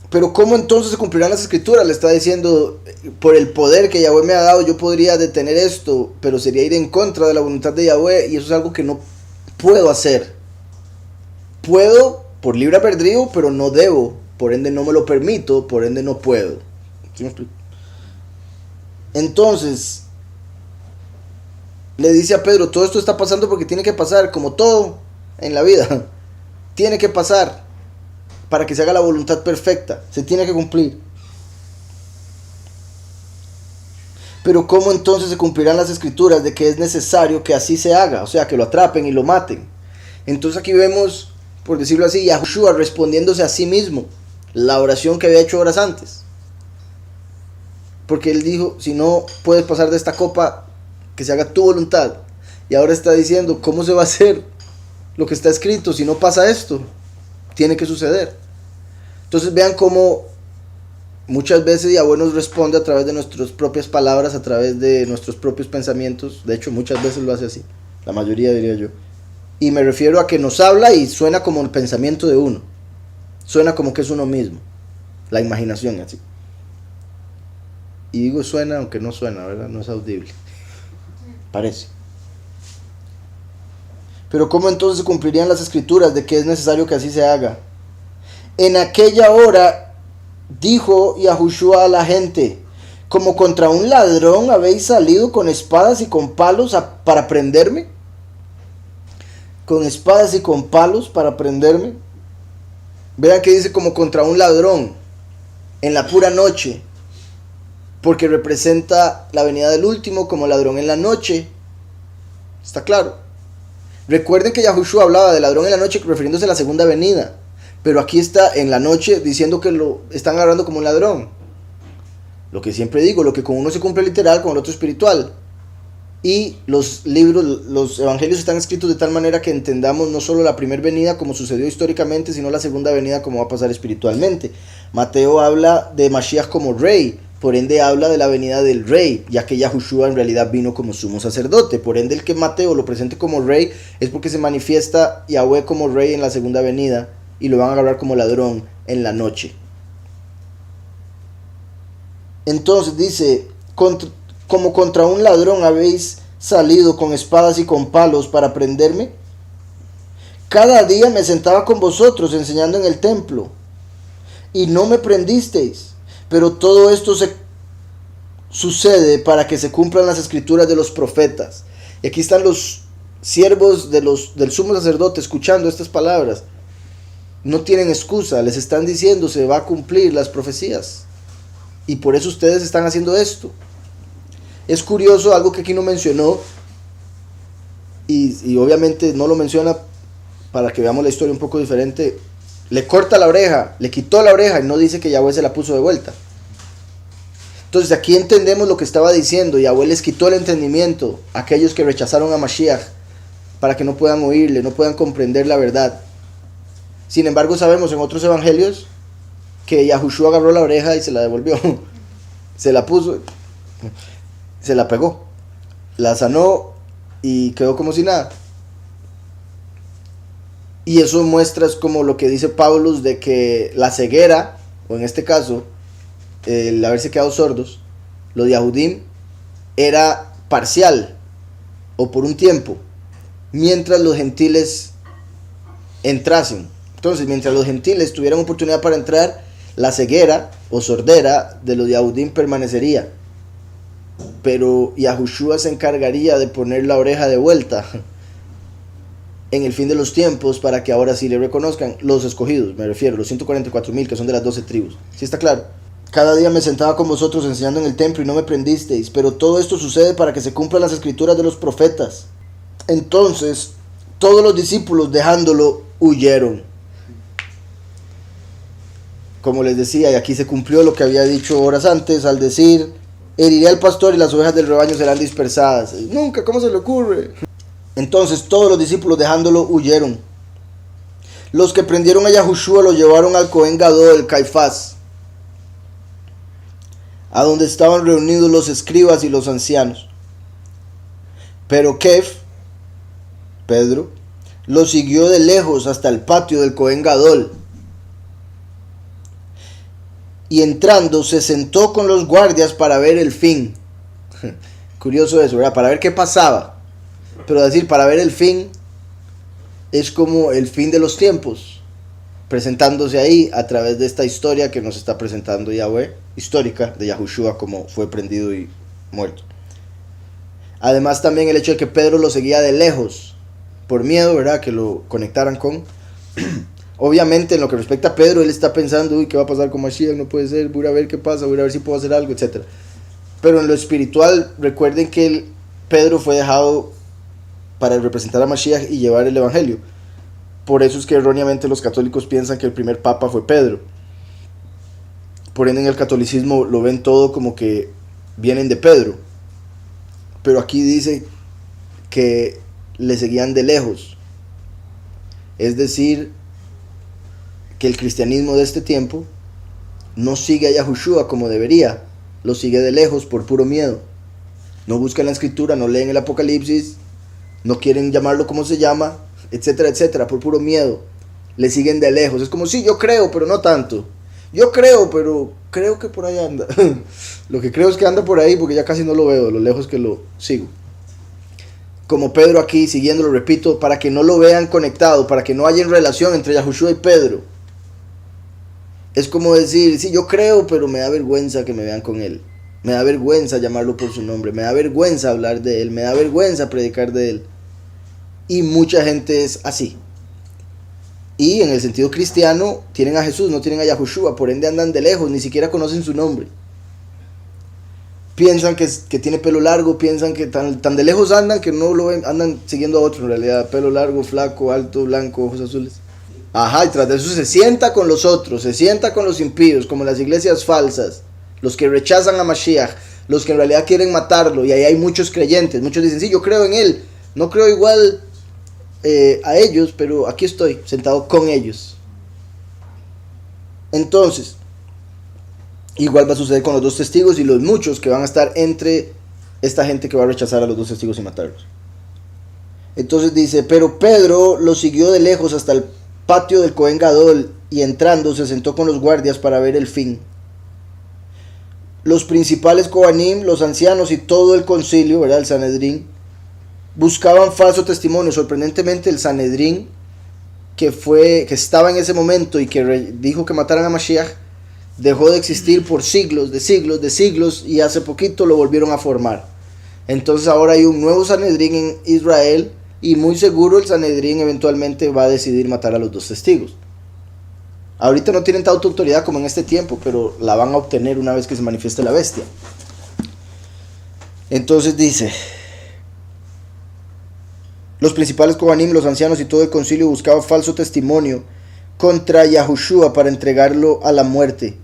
Pero ¿cómo entonces se cumplirán las escrituras? Le está diciendo, por el poder que Yahweh me ha dado, yo podría detener esto, pero sería ir en contra de la voluntad de Yahweh, y eso es algo que no puedo hacer. Puedo por libre albedrío, pero no debo. Por ende no me lo permito, por ende no puedo. ¿Sí me explico? Entonces, le dice a Pedro, todo esto está pasando porque tiene que pasar, como todo en la vida. Tiene que pasar para que se haga la voluntad perfecta. Se tiene que cumplir. Pero ¿cómo entonces se cumplirán las escrituras de que es necesario que así se haga? O sea, que lo atrapen y lo maten. Entonces aquí vemos, por decirlo así, Yahushua respondiéndose a sí mismo la oración que había hecho horas antes. Porque él dijo, si no puedes pasar de esta copa, que se haga tu voluntad. Y ahora está diciendo, ¿cómo se va a hacer lo que está escrito si no pasa esto? Tiene que suceder. Entonces vean cómo muchas veces Yahweh nos responde a través de nuestras propias palabras, a través de nuestros propios pensamientos. De hecho, muchas veces lo hace así. La mayoría, diría yo. Y me refiero a que nos habla y suena como el pensamiento de uno. Suena como que es uno mismo. La imaginación, así. Y digo suena, aunque no suena, ¿verdad? No es audible. Parece. Pero ¿cómo entonces se cumplirían las escrituras de que es necesario que así se haga? En aquella hora dijo Yahushua a la gente, como contra un ladrón habéis salido con espadas y con palos para prenderme. Con espadas y con palos para prenderme. Vean que dice como contra un ladrón en la pura noche, porque representa la venida del último como ladrón en la noche. ¿Está claro? Recuerden que Yahushua hablaba de ladrón en la noche refiriéndose a la segunda venida, pero aquí está en la noche diciendo que lo están agarrando como un ladrón. Lo que siempre digo, lo que con uno se cumple literal, con el otro espiritual. Y los libros, los evangelios están escritos de tal manera que entendamos no solo la primera venida como sucedió históricamente, sino la segunda venida como va a pasar espiritualmente. Mateo habla de Mashiach como rey, por ende habla de la venida del rey, ya que Yahushua en realidad vino como sumo sacerdote. Por ende el que Mateo lo presente como rey es porque se manifiesta Yahweh como rey en la segunda venida y lo van a agarrar como ladrón en la noche. Entonces dice, como contra un ladrón habéis salido con espadas y con palos para prenderme. Cada día me sentaba con vosotros enseñando en el templo y no me prendisteis. Pero todo esto sucede para que se cumplan las escrituras de los profetas. Y aquí están los siervos del sumo sacerdote escuchando estas palabras. No tienen excusa, les están diciendo se va a cumplir las profecías. Y por eso ustedes están haciendo esto. Es curioso, algo que aquí no mencionó, y obviamente no lo menciona para que veamos la historia un poco diferente. le corta la oreja, le quitó la oreja y no dice que Yahweh se la puso de vuelta. Entonces aquí entendemos lo que estaba diciendo. Yahweh les quitó el entendimiento a aquellos que rechazaron a Mashiach para que no puedan oírle, no puedan comprender la verdad. Sin embargo, sabemos en otros evangelios que Yahushua agarró la oreja y se la devolvió. Se la puso, se la pegó, la sanó y quedó como si nada. Y eso muestra, es como lo que dice Pablo, de que la ceguera, o en este caso, el haberse quedado sordos, los Yahudim, era parcial, o por un tiempo, mientras los gentiles entrasen. Entonces, mientras los gentiles tuvieran oportunidad para entrar, la ceguera o sordera de los Yahudim permanecería. Pero Yahushua se encargaría de poner la oreja de vuelta en el fin de los tiempos, para que ahora sí le reconozcan los escogidos, me refiero, los 144,000 que son de las 12 tribus. ¿Sí está claro? Cada día me sentaba con vosotros enseñando en el templo y no me prendisteis, pero todo esto sucede para que se cumplan las escrituras de los profetas. Entonces, todos los discípulos, dejándolo, huyeron. Como les decía, y aquí se cumplió lo que había dicho horas antes, al decir: heriré al pastor y las ovejas del rebaño serán dispersadas. Nunca, ¿cómo se le ocurre? Entonces todos los discípulos, dejándolo, huyeron. Los que prendieron a Yahushua lo llevaron al Cohen Gadol, el Caifás, a donde estaban reunidos los escribas y los ancianos. Pero Kef, Pedro, lo siguió de lejos hasta el patio del Cohen Gadol, y entrando se sentó con los guardias para ver el fin. Curioso eso, ¿verdad? Para ver qué pasaba. Pero decir para ver el fin es como el fin de los tiempos, presentándose ahí a través de esta historia que nos está presentando Yahweh, histórica de Yahushua, como fue prendido y muerto. Además también el hecho de que Pedro lo seguía de lejos, por miedo, ¿verdad?, que lo conectaran con... Obviamente en lo que respecta a Pedro, él está pensando: uy, ¿qué va a pasar con Mashiach? No puede ser, voy a ver qué pasa, voy a ver si puedo hacer algo, etc. Pero en lo espiritual, recuerden que Pedro fue dejado para representar a Mashiach y llevar el evangelio. Por eso es que erróneamente los católicos piensan que el primer papa fue Pedro. Por ende en el catolicismo lo ven todo como que vienen de Pedro. Pero aquí dice que le seguían de lejos. Es decir, que el cristianismo de este tiempo no sigue a Yahushua como debería. Lo sigue de lejos por puro miedo. No buscan la escritura, no leen el Apocalipsis, no quieren llamarlo como se llama, etcétera, etcétera, por puro miedo. Le siguen de lejos. Es como: sí, yo creo, pero no tanto. Yo creo, pero creo que por ahí anda. Lo que creo es que anda por ahí, porque ya casi no lo veo, de lo lejos que lo sigo. Como Pedro aquí, siguiéndolo, repito, para que no lo vean conectado, para que no haya relación entre Yahushua y Pedro. Es como decir: sí, yo creo, pero me da vergüenza que me vean con él. Me da vergüenza llamarlo por su nombre, me da vergüenza hablar de él, me da vergüenza predicar de él. Y mucha gente es así. Y en el sentido cristiano, tienen a Jesús, no tienen a Yahushua, por ende andan de lejos, ni siquiera conocen su nombre. Piensan que tiene pelo largo, piensan que tan de lejos andan que no lo ven, andan siguiendo a otro en realidad. Pelo largo, flaco, alto, blanco, ojos azules. Ajá, y tras de eso se sienta con los otros, se sienta con los impíos, como las iglesias falsas, los que rechazan a Mashiach, los que en realidad quieren matarlo. Y ahí hay muchos creyentes, muchos dicen: sí, yo creo en él, no creo igual a ellos, pero aquí estoy, sentado con ellos. Entonces, igual va a suceder con los dos testigos y los muchos que van a estar entre esta gente que va a rechazar a los dos testigos y matarlos. Entonces dice: pero Pedro lo siguió de lejos hasta el patio del Cohen Gadol, y entrando se sentó con los guardias para ver el fin. Los principales Kohanim, los ancianos y todo el concilio, ¿verdad?, el Sanedrín, buscaban falso testimonio. Sorprendentemente el Sanedrín, que estaba en ese momento y que dijo que mataran a Mashiach, dejó de existir por siglos, de siglos, y hace poquito lo volvieron a formar. Entonces ahora hay un nuevo Sanedrín en Israel, y muy seguro el Sanedrín eventualmente va a decidir matar a los dos testigos. Ahorita no tienen tanta autoridad como en este tiempo, pero la van a obtener una vez que se manifieste la bestia. Entonces dice: los principales Kohanim, los ancianos y todo el concilio buscaban falso testimonio contra Yahushua para entregarlo a la muerte.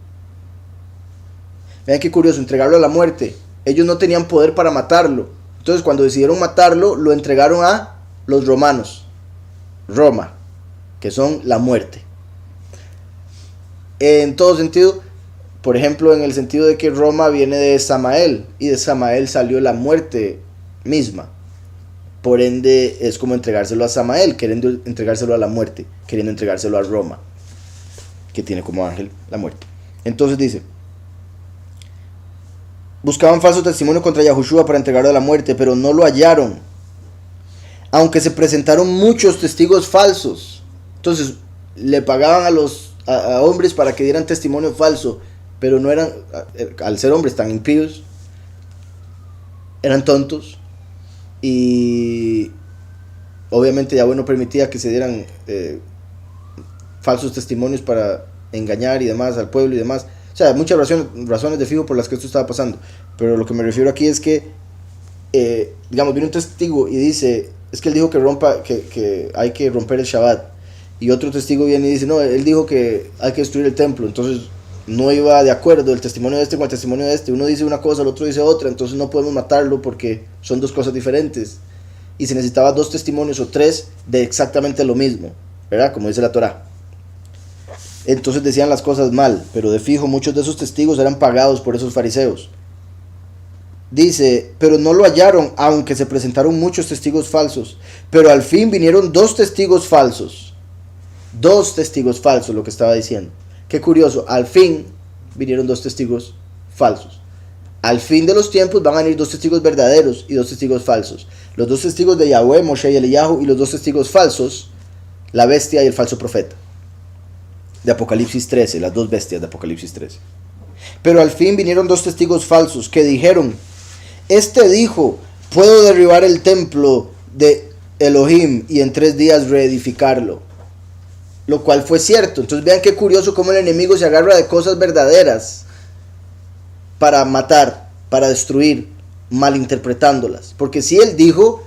Vean qué curioso, entregarlo a la muerte. Ellos no tenían poder para matarlo. Entonces cuando decidieron matarlo, lo entregaron a los romanos. Roma, que son la muerte. En todo sentido, por ejemplo, en el sentido de que Roma viene de Samael, y de Samael salió la muerte misma. Por ende, es como entregárselo a Samael, queriendo entregárselo a la muerte, queriendo entregárselo a Roma, que tiene como ángel la muerte. Entonces dice, buscaban falso testimonio contra Yahushua para entregarlo a la muerte, pero no lo hallaron, aunque se presentaron muchos testigos falsos. Entonces, le pagaban a hombres para que dieran testimonio falso, pero no eran, al ser hombres tan impíos, eran tontos. Y obviamente Yahweh no permitía que se dieran falsos testimonios para engañar y demás al pueblo y demás. O sea, muchas razones de fijo por las que esto estaba pasando. Pero lo que me refiero aquí es que, digamos, viene un testigo y dice, es que él dijo que hay que romper el Shabbat. Y otro testigo viene y dice, no, él dijo que hay que destruir el templo. Entonces no iba de acuerdo el testimonio de este con el testimonio de este. Uno dice una cosa, el otro dice otra, entonces no podemos matarlo porque son dos cosas diferentes. Y se necesitaba 2 testimonios o 3 de exactamente lo mismo, ¿verdad? Como dice la Torá. Entonces decían las cosas mal, pero de fijo muchos de esos testigos eran pagados por esos fariseos. Dice, pero no lo hallaron, aunque se presentaron muchos testigos falsos. Pero al fin vinieron 2 testigos falsos. 2 testigos falsos, lo que estaba diciendo. Qué curioso, al fin vinieron 2 testigos falsos. Al fin de los tiempos van a venir 2 testigos verdaderos y 2 testigos falsos. Los 2 testigos de Yahweh, Moshe y Eliyahu, y los 2 testigos falsos, la bestia y el falso profeta. De Apocalipsis 13, las 2 bestias de Apocalipsis 13. Pero al fin vinieron 2 testigos falsos que dijeron, este dijo, puedo derribar el templo de Elohim y en 3 días reedificarlo. Lo cual fue cierto. Entonces vean qué curioso cómo el enemigo se agarra de cosas verdaderas para matar, para destruir, malinterpretándolas. Porque si él dijo,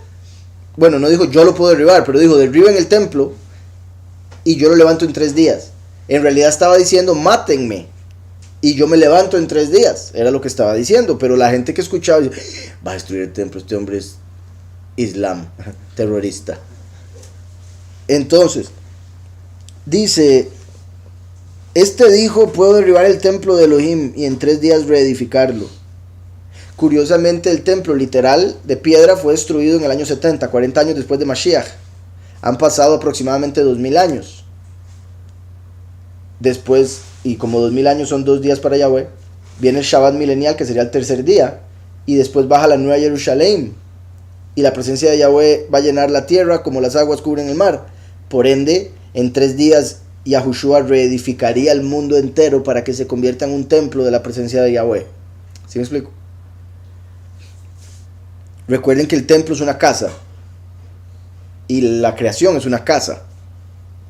bueno, no dijo yo lo puedo derribar, pero dijo derriben el templo y yo lo levanto en 3 días. En realidad estaba diciendo mátenme y yo me levanto en 3 días. Era lo que estaba diciendo. Pero la gente que escuchaba dice, va a destruir el templo, este hombre es islam, terrorista. Entonces dice, este dijo, puedo derribar el templo de Elohim y en 3 días reedificarlo. Curiosamente, el templo literal de piedra fue destruido en el año 70, 40 años después de Mashiach. Han pasado aproximadamente 2000 años. Después, y como 2000 años son 2 días para Yahweh, viene el Shabbat milenial, que sería el 3er día, y después baja la nueva Jerusalén, y la presencia de Yahweh va a llenar la tierra como las aguas cubren el mar. Por ende, en 3 días Yahushua reedificaría el mundo entero para que se convierta en un templo de la presencia de Yahweh. ¿Sí me explico? Recuerden que el templo es una casa y la creación es una casa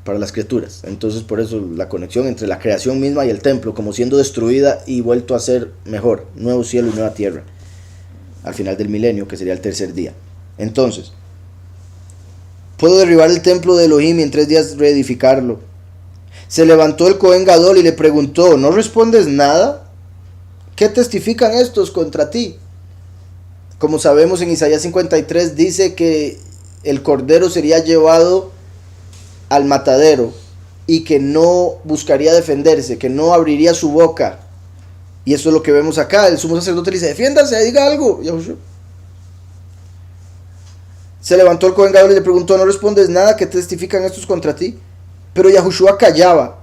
para las criaturas. Entonces por eso la conexión entre la creación misma y el templo, como siendo destruida y vuelto a ser mejor, nuevo cielo y nueva tierra, al final del milenio, que sería el 3er día. Entonces, puedo derribar el templo de Elohim y en 3 días reedificarlo. Se levantó el Cohen Gadol y le preguntó, ¿no respondes nada? ¿Qué testifican estos contra ti? Como sabemos, en Isaías 53 dice que el cordero sería llevado al matadero y que no buscaría defenderse, que no abriría su boca. Y eso es lo que vemos acá. El sumo sacerdote le dice, defiéndase, diga algo. Se levantó el Cohen Gadol y le preguntó, ¿no respondes nada? ¿Qué testifican estos contra ti? Pero Yahushua callaba.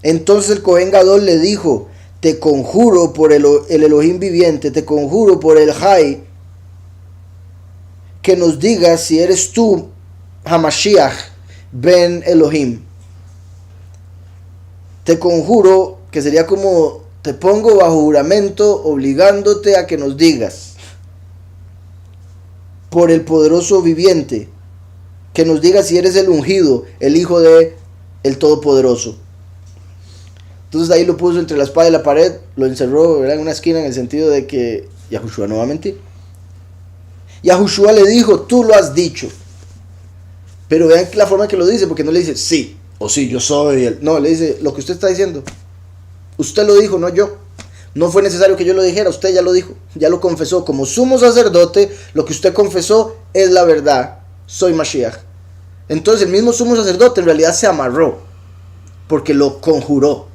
Entonces el Cohen Gadol le dijo, te conjuro por el Elohim viviente, te conjuro por el Jai, que nos digas si eres tú, Hamashiach, Ben Elohim. Te conjuro, que sería como, te pongo bajo juramento, obligándote a que nos digas, por el poderoso viviente, que nos digas si eres el ungido, el hijo de el Todopoderoso. Entonces ahí lo puso entre la espada y la pared, lo encerró, ¿verdad?, en una esquina, en el sentido de que Yahushua no va a mentir. Yahushua le dijo, tú lo has dicho. Pero vean la forma que lo dice, porque no le dice, sí, O sí, yo soy el... No, le dice, lo que usted está diciendo, usted lo dijo, no yo. No fue necesario que yo lo dijera, usted ya lo dijo, ya lo confesó. Como sumo sacerdote, lo que usted confesó es la verdad. Soy Mashiach. Entonces el mismo sumo sacerdote en realidad se amarró, porque lo conjuró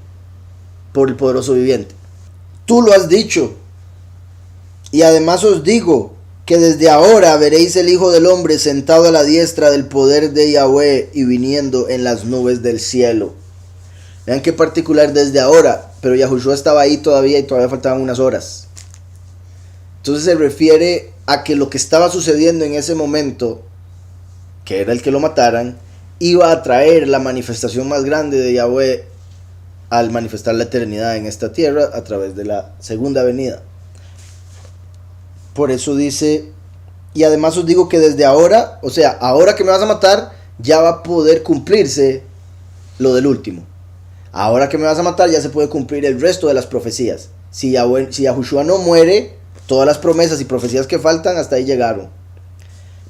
por el poderoso viviente. Tú lo has dicho. Y además os digo que desde ahora veréis el Hijo del Hombre sentado a la diestra del poder de Yahweh y viniendo en las nubes del cielo. Vean qué particular desde ahora, pero Yahushua estaba ahí todavía y todavía faltaban unas horas. Entonces se refiere a que lo que estaba sucediendo en ese momento, que era el que lo mataran, iba a traer la manifestación más grande de Yahweh al manifestar la eternidad en esta tierra a través de la segunda venida. Por eso dice, y además os digo que desde ahora, o sea, ahora que me vas a matar, ya va a poder cumplirse lo del último. Ahora que me vas a matar, ya se puede cumplir el resto de las profecías. Si Yahushua no muere, todas las promesas y profecías que faltan, hasta ahí llegaron.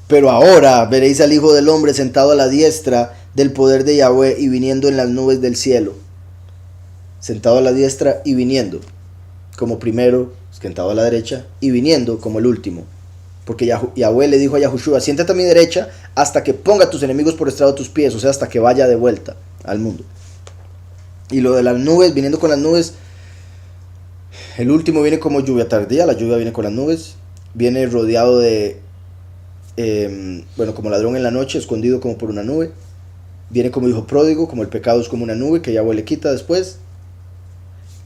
Pero ahora veréis al Hijo del Hombre sentado a la diestra del poder de Yahweh y viniendo en las nubes del cielo. Sentado a la diestra y viniendo, como primero, sentado a la derecha, y viniendo como el último. Porque Yahweh le dijo a Yahushua, siéntate a mi derecha hasta que ponga a tus enemigos por estrado de tus pies, o sea, hasta que vaya de vuelta al mundo. Y lo de las nubes, viniendo con las nubes, el último viene como lluvia tardía, la lluvia viene con las nubes, viene rodeado de, como ladrón en la noche, escondido como por una nube, viene como hijo pródigo, como el pecado es como una nube que Yahweh le quita después,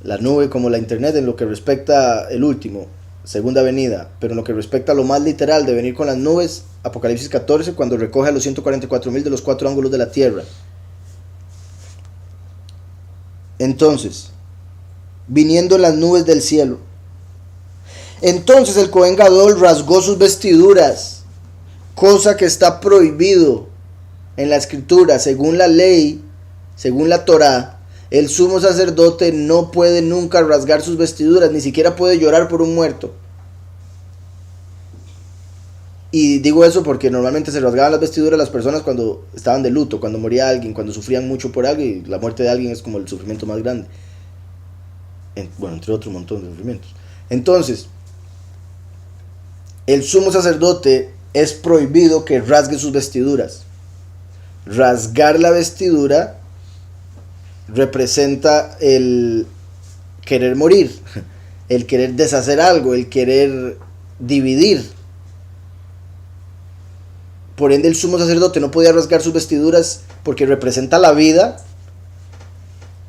la nube como la internet en lo que respecta el último, segunda venida, pero en lo que respecta a lo más literal de venir con las nubes, Apocalipsis 14, cuando recoge a los 144,000 de los 4 ángulos de la tierra. Entonces, viniendo en las nubes del cielo. Entonces el Cohen Gadol rasgó sus vestiduras, cosa que está prohibido en la escritura, según la ley, según la Torá. El sumo sacerdote no puede nunca rasgar sus vestiduras, ni siquiera puede llorar por un muerto. Y digo eso porque normalmente se rasgaban las vestiduras las personas cuando estaban de luto, cuando moría alguien, cuando sufrían mucho por algo, y la muerte de alguien es como el sufrimiento más grande. Entre otro montón de sufrimientos. Entonces, el sumo sacerdote es prohibido que rasgue sus vestiduras. Rasgar la vestidura representa el querer morir, el querer deshacer algo, el querer dividir. Por ende el sumo sacerdote no podía rasgar sus vestiduras porque representa la vida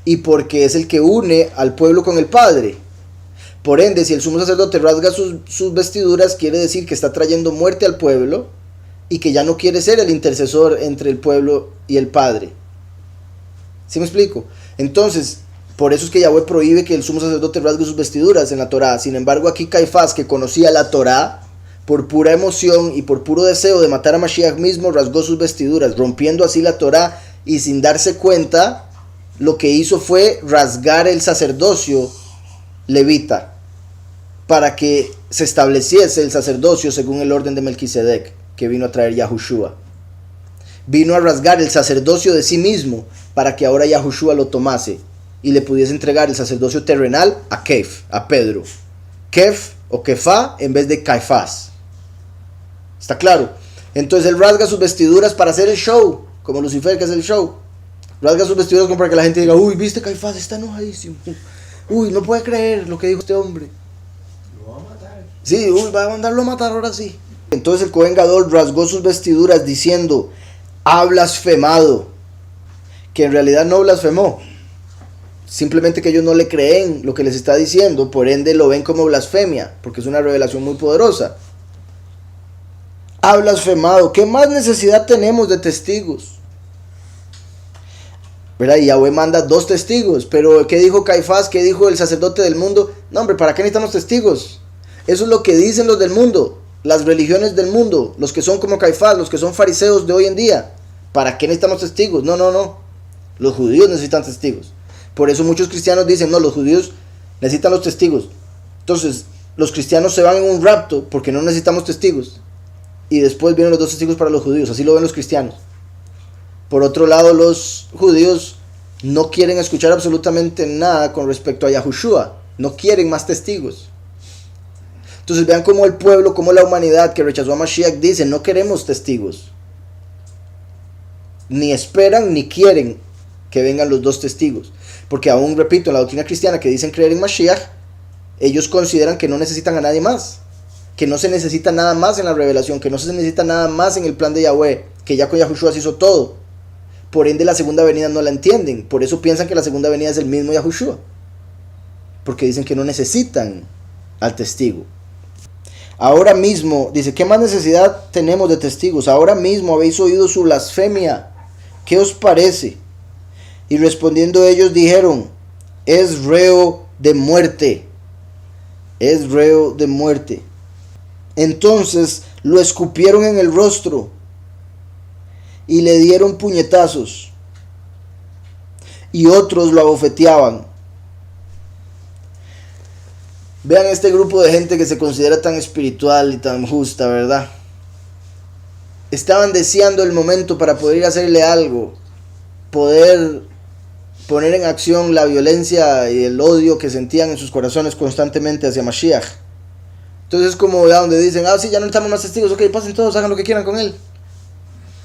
y porque es el que une al pueblo con el Padre. Por ende, si el sumo sacerdote rasga sus vestiduras, quiere decir que está trayendo muerte al pueblo y que ya no quiere ser el intercesor entre el pueblo y el Padre. ¿Sí me explico? Entonces, por eso es que Yahweh prohíbe que el sumo sacerdote rasgue sus vestiduras en la Torá. Sin embargo, aquí Caifás, que conocía la Torá, por pura emoción y por puro deseo de matar a Mashiach mismo, rasgó sus vestiduras, rompiendo así la Torá, y sin darse cuenta, lo que hizo fue rasgar el sacerdocio levita, para que se estableciese el sacerdocio según el orden de Melquisedec, que vino a traer Yahushua. Vino a rasgar el sacerdocio de sí mismo, para que ahora Yahushua lo tomase, y le pudiese entregar el sacerdocio terrenal a Kef, a Pedro. Kef o Kefá en vez de Caifás. ¿Está claro? Entonces él rasga sus vestiduras para hacer el show, como Lucifer que hace el show. Rasga sus vestiduras como para que la gente diga, uy, viste, Caifás está enojadísimo. Uy, no puede creer lo que dijo este hombre. Lo va a matar. Sí, uy, va a mandarlo a matar ahora sí. Entonces el Cohen Gadol rasgó sus vestiduras diciendo, ha blasfemado. Que en realidad no blasfemó. Simplemente que ellos no le creen lo que les está diciendo, por ende lo ven como blasfemia, porque es una revelación muy poderosa. Ha blasfemado. ¿Qué más necesidad tenemos de testigos? ¿Verdad? Y Yahweh manda 2 testigos. Pero ¿qué dijo Caifás? ¿Qué dijo el sacerdote del mundo? No, hombre, ¿para qué necesitamos testigos? Eso es lo que dicen los del mundo, las religiones del mundo, los que son como Caifás, los que son fariseos de hoy en día. ¿Para qué necesitamos testigos? No. Los judíos necesitan testigos. Por eso muchos cristianos dicen, no, los judíos necesitan los testigos. Entonces, los cristianos se van en un rapto porque no necesitamos testigos. Y después vienen los 2 testigos para los judíos. Así lo ven los cristianos. Por otro lado, los judíos no quieren escuchar absolutamente nada con respecto a Yahushua. No quieren más testigos. Entonces vean cómo el pueblo, cómo la humanidad que rechazó a Mashiach dice, no queremos testigos. Ni esperan ni quieren que vengan los dos testigos. Porque aún, repito, en la doctrina cristiana que dicen creer en Mashiach, ellos consideran que no necesitan a nadie más. Que no se necesita nada más en la revelación, que no se necesita nada más en el plan de Yahweh, que ya con Yahushua se hizo todo. Por ende la segunda venida no la entienden. Por eso piensan que la segunda venida es el mismo Yahushua. Porque dicen que no necesitan al testigo. Ahora mismo, dice, ¿qué más necesidad tenemos de testigos? Ahora mismo habéis oído su blasfemia. ¿Qué os parece? Y respondiendo ellos dijeron, es reo de muerte. Es reo de muerte. Entonces lo escupieron en el rostro y le dieron puñetazos. Y otros lo abofeteaban. Vean este grupo de gente que se considera tan espiritual y tan justa, ¿verdad? Estaban deseando el momento para poder ir a hacerle algo, poder poner en acción la violencia y el odio que sentían en sus corazones constantemente hacia Mashiach. Entonces es como ya donde dicen, sí, ya no necesitamos más testigos, ok, pasen todos, hagan lo que quieran con él.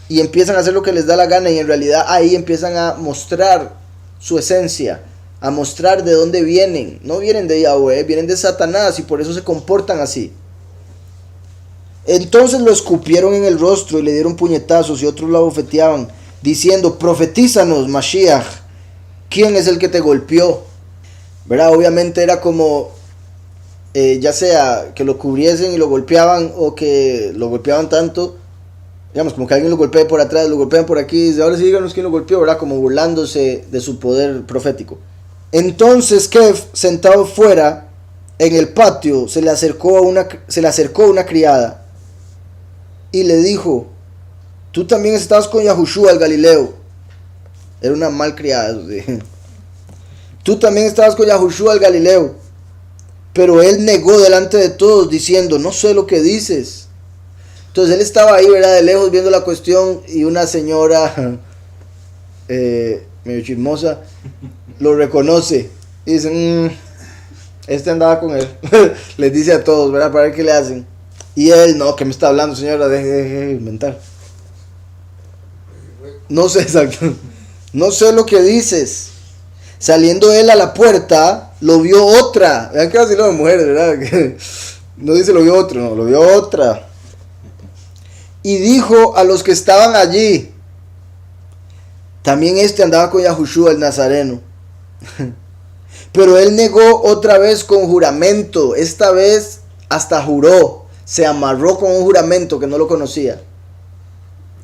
Y empiezan a hacer lo que les da la gana y en realidad ahí empiezan a mostrar su esencia, a mostrar de dónde vienen. No vienen de Yahweh, vienen de Satanás y por eso se comportan así. Entonces lo escupieron en el rostro y le dieron puñetazos y otros lo abofeteaban, diciendo, profetízanos, Mashiach, ¿quién es el que te golpeó? ¿Verdad? Obviamente era como, ya sea que lo cubriesen y lo golpeaban o que lo golpeaban tanto, digamos, como que alguien lo golpee por atrás, lo golpean por aquí, y dice, ahora sí díganos quién lo golpeó, ¿verdad? Como burlándose de su poder profético. Entonces Kev, sentado fuera en el patio, se le acercó una criada y le dijo, tú también estabas con Yahushua el Galileo. Era una malcriada, sí. Tú también estabas con Yahushua el Galileo. Pero él negó delante de todos diciendo, no sé lo que dices. Entonces él estaba ahí, ¿verdad? De lejos viendo la cuestión y una señora medio chismosa lo reconoce y dice, este andaba con él. Les dice a todos, ¿verdad? Para ver qué le hacen. Y él, no, ¿qué me está hablando, señora? Deje de inventar. No sé exacto. No sé lo que dices. Saliendo él a la puerta, lo vio otra. Vean que así lo de mujeres, ¿verdad? No dice lo vio otro, no, lo vio otra. Y dijo a los que estaban allí, también este andaba con Yahushua el Nazareno. Pero él negó otra vez con juramento. Esta vez hasta juró. Se amarró con un juramento que no lo conocía.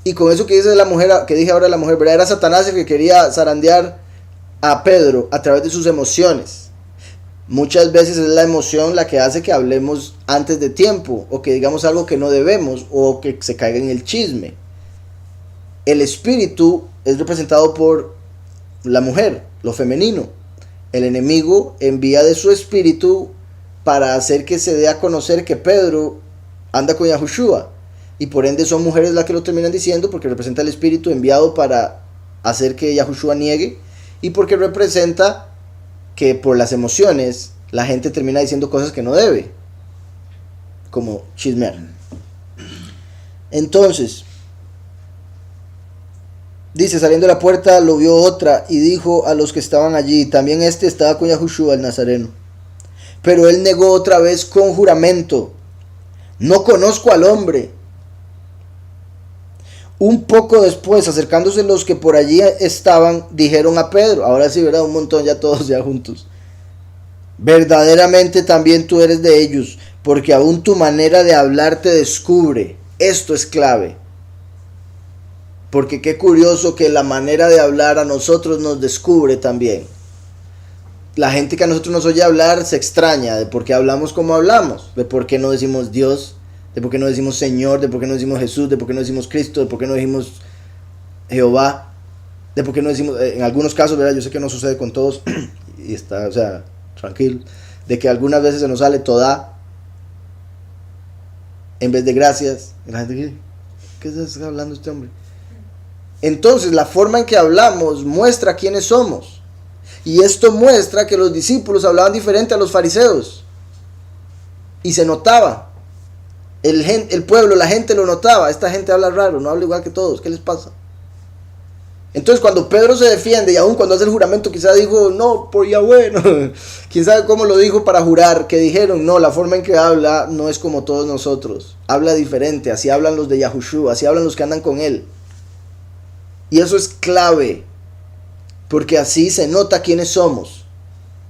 Y con eso que dice la mujer, que dije ahora la mujer, ¿verdad? Era Satanás el que quería zarandear a Pedro a través de sus emociones. Muchas veces es la emoción la que hace que hablemos antes de tiempo, o que digamos algo que no debemos, o que se caiga en el chisme. El espíritu es representado por la mujer, lo femenino. El enemigo envía de su espíritu para hacer que se dé a conocer que Pedro anda con Yahushua. Y por ende son mujeres las que lo terminan diciendo, porque representa el espíritu enviado para hacer que Yahushua niegue, y porque representa que por las emociones la gente termina diciendo cosas que no debe, como chismear. Entonces dice, saliendo de la puerta lo vio otra y dijo a los que estaban allí, también este estaba con Yahushua el Nazareno. Pero él negó otra vez con juramento, no conozco al hombre. Un poco después, acercándose los que por allí estaban, dijeron a Pedro, ahora sí, ¿verdad? Un montón ya todos ya juntos. Verdaderamente también tú eres de ellos, porque aún tu manera de hablar te descubre. Esto es clave. Porque qué curioso que la manera de hablar a nosotros nos descubre también. La gente que a nosotros nos oye hablar se extraña de por qué hablamos como hablamos, de por qué no decimos Dios, de por qué no decimos Señor, de por qué no decimos Jesús, de por qué no decimos Cristo, de por qué no decimos Jehová, de por qué no decimos, en algunos casos, ¿verdad? Yo sé que no sucede con todos, y está, o sea, tranquilo, de que algunas veces se nos sale Todá en vez de gracias, y la gente dice, ¿qué está hablando este hombre? Entonces la forma en que hablamos muestra quiénes somos. Y esto muestra que los discípulos hablaban diferente a los fariseos. Y se notaba. El pueblo, la gente lo notaba. Esta gente habla raro, no habla igual que todos. ¿Qué les pasa? Entonces cuando Pedro se defiende, y aún cuando hace el juramento, quizá dijo, no, por Yahweh, no. Quién sabe cómo lo dijo para jurar, que dijeron, no, la forma en que habla no es como todos nosotros, habla diferente, así hablan los de Yahushua, así hablan los que andan con él. Y eso es clave, porque así se nota quiénes somos,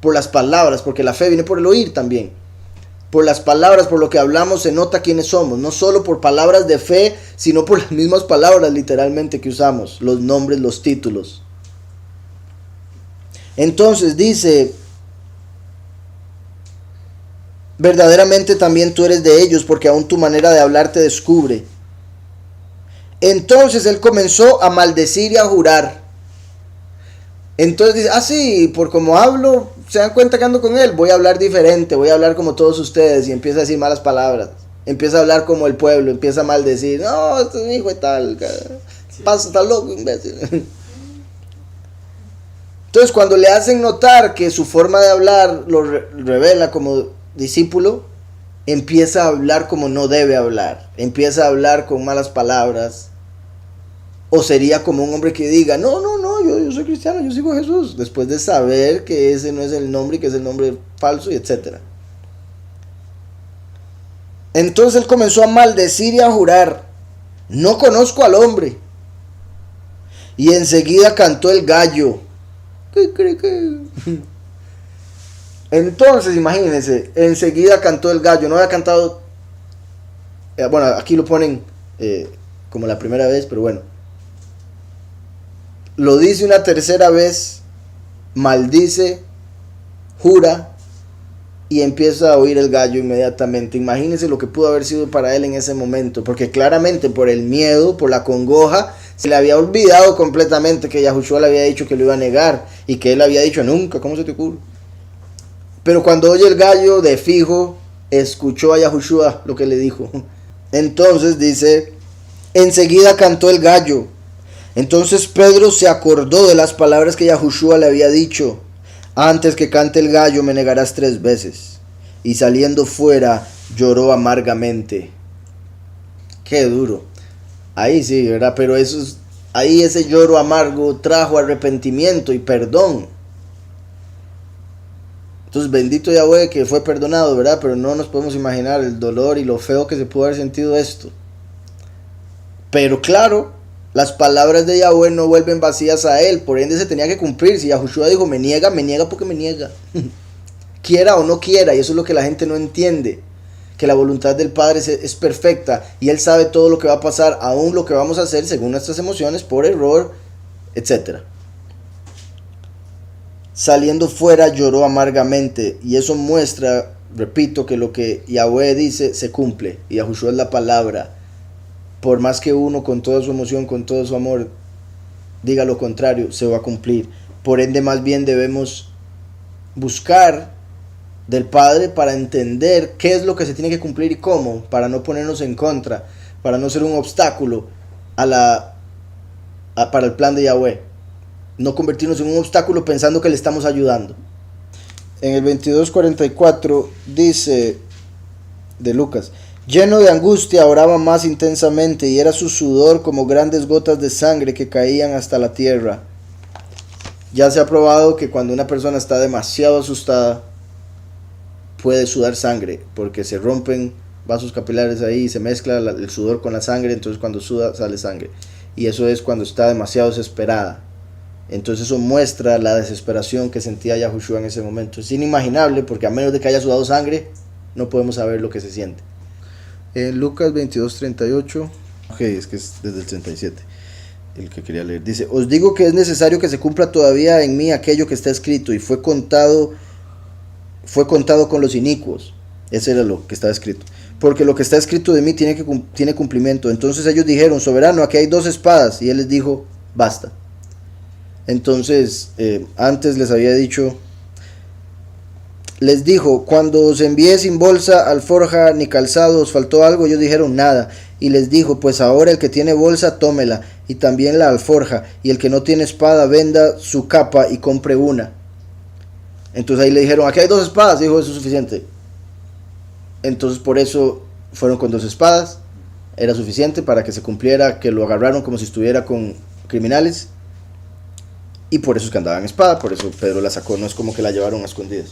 por las palabras, porque la fe viene por el oír también. Por las palabras, por lo que hablamos, se nota quiénes somos. No solo por palabras de fe, sino por las mismas palabras literalmente que usamos. Los nombres, los títulos. Entonces dice, verdaderamente también tú eres de ellos, porque aún tu manera de hablar te descubre. Entonces él comenzó a maldecir y a jurar. Entonces dice, sí, por como hablo, se dan cuenta que ando con él, voy a hablar diferente, voy a hablar como todos ustedes, y empieza a decir malas palabras, empieza a hablar como el pueblo, empieza a maldecir, no, este es mi hijo y tal, pasa, está loco, imbécil. Entonces cuando le hacen notar que su forma de hablar lo revela como discípulo, empieza a hablar como no debe hablar, empieza a hablar con malas palabras. O sería como un hombre que diga, no, yo soy cristiano, yo sigo a Jesús, después de saber que ese no es el nombre y que es el nombre falso, y etc. Entonces él comenzó a maldecir y a jurar, no conozco al hombre. Y enseguida cantó el gallo. Entonces imagínense, enseguida cantó el gallo, no había cantado, bueno, aquí lo ponen como la primera vez, pero bueno. Lo dice una tercera vez, maldice, jura y empieza a oír el gallo inmediatamente. Imagínense lo que pudo haber sido para él en ese momento, porque claramente por el miedo, por la congoja, se le había olvidado completamente que Yahushua le había dicho que lo iba a negar y que él había dicho nunca, ¿cómo se te ocurre? Pero cuando oye el gallo, de fijo, escuchó a Yahushua lo que le dijo. Entonces dice, enseguida cantó el gallo. Entonces Pedro se acordó de las palabras que Yahushua le había dicho, antes que cante el gallo me negarás 3 veces. Y saliendo fuera lloró amargamente. Qué duro. Ahí sí, ¿verdad? Pero ahí ese lloro amargo trajo arrepentimiento y perdón. Entonces bendito Yahweh que fue perdonado, ¿verdad? Pero no nos podemos imaginar el dolor y lo feo que se pudo haber sentido esto. Pero claro, las palabras de Yahweh no vuelven vacías a él, por ende se tenía que cumplir. Si Yahushua dijo, me niega porque me niega. Quiera o no quiera, y eso es lo que la gente no entiende. Que la voluntad del Padre es perfecta, y Él sabe todo lo que va a pasar, aún lo que vamos a hacer según nuestras emociones, por error, etc. Saliendo fuera lloró amargamente, y eso muestra, repito, que lo que Yahweh dice se cumple, y Yahushua es la palabra. Por más que uno con toda su emoción, con todo su amor, diga lo contrario, se va a cumplir. Por ende, más bien debemos buscar del Padre para entender qué es lo que se tiene que cumplir y cómo, para no ponernos en contra, para no ser un obstáculo para el plan de Yahweh. No convertirnos en un obstáculo pensando que le estamos ayudando. En el 22:44 dice de Lucas, lleno de angustia oraba más intensamente y era su sudor como grandes gotas de sangre que caían hasta la tierra. Ya se ha probado que cuando una persona está demasiado asustada puede sudar sangre porque se rompen vasos capilares ahí y se mezcla el sudor con la sangre, entonces cuando suda sale sangre, y eso es cuando está demasiado desesperada. Entonces eso muestra la desesperación que sentía Yahushua en ese momento. Es inimaginable porque a menos de que haya sudado sangre no podemos saber lo que se siente. En Lucas 22:38, es que es desde el 37 el que quería leer, dice, os digo que es necesario que se cumpla todavía en mí aquello que está escrito, y fue contado con los inicuos. Ese era lo que estaba escrito, porque lo que está escrito de mí tiene cumplimiento. Entonces ellos dijeron, soberano, aquí hay 2 espadas, y él les dijo, basta. Entonces antes les había dicho, les dijo, cuando os envié sin bolsa, alforja ni calzado, ¿os faltó algo? Ellos dijeron, nada. Y les dijo, pues ahora el que tiene bolsa, tómela. y también la alforja, y el que no tiene espada venda su capa y compre una. Entonces ahí le dijeron, aquí hay 2 espadas, dijo, eso es suficiente. Entonces por eso fueron con 2 espadas, era suficiente para que se cumpliera que lo agarraron como si estuviera con criminales, y por eso es que andaba en espada, por eso Pedro la sacó, no es como que la llevaron a escondidas.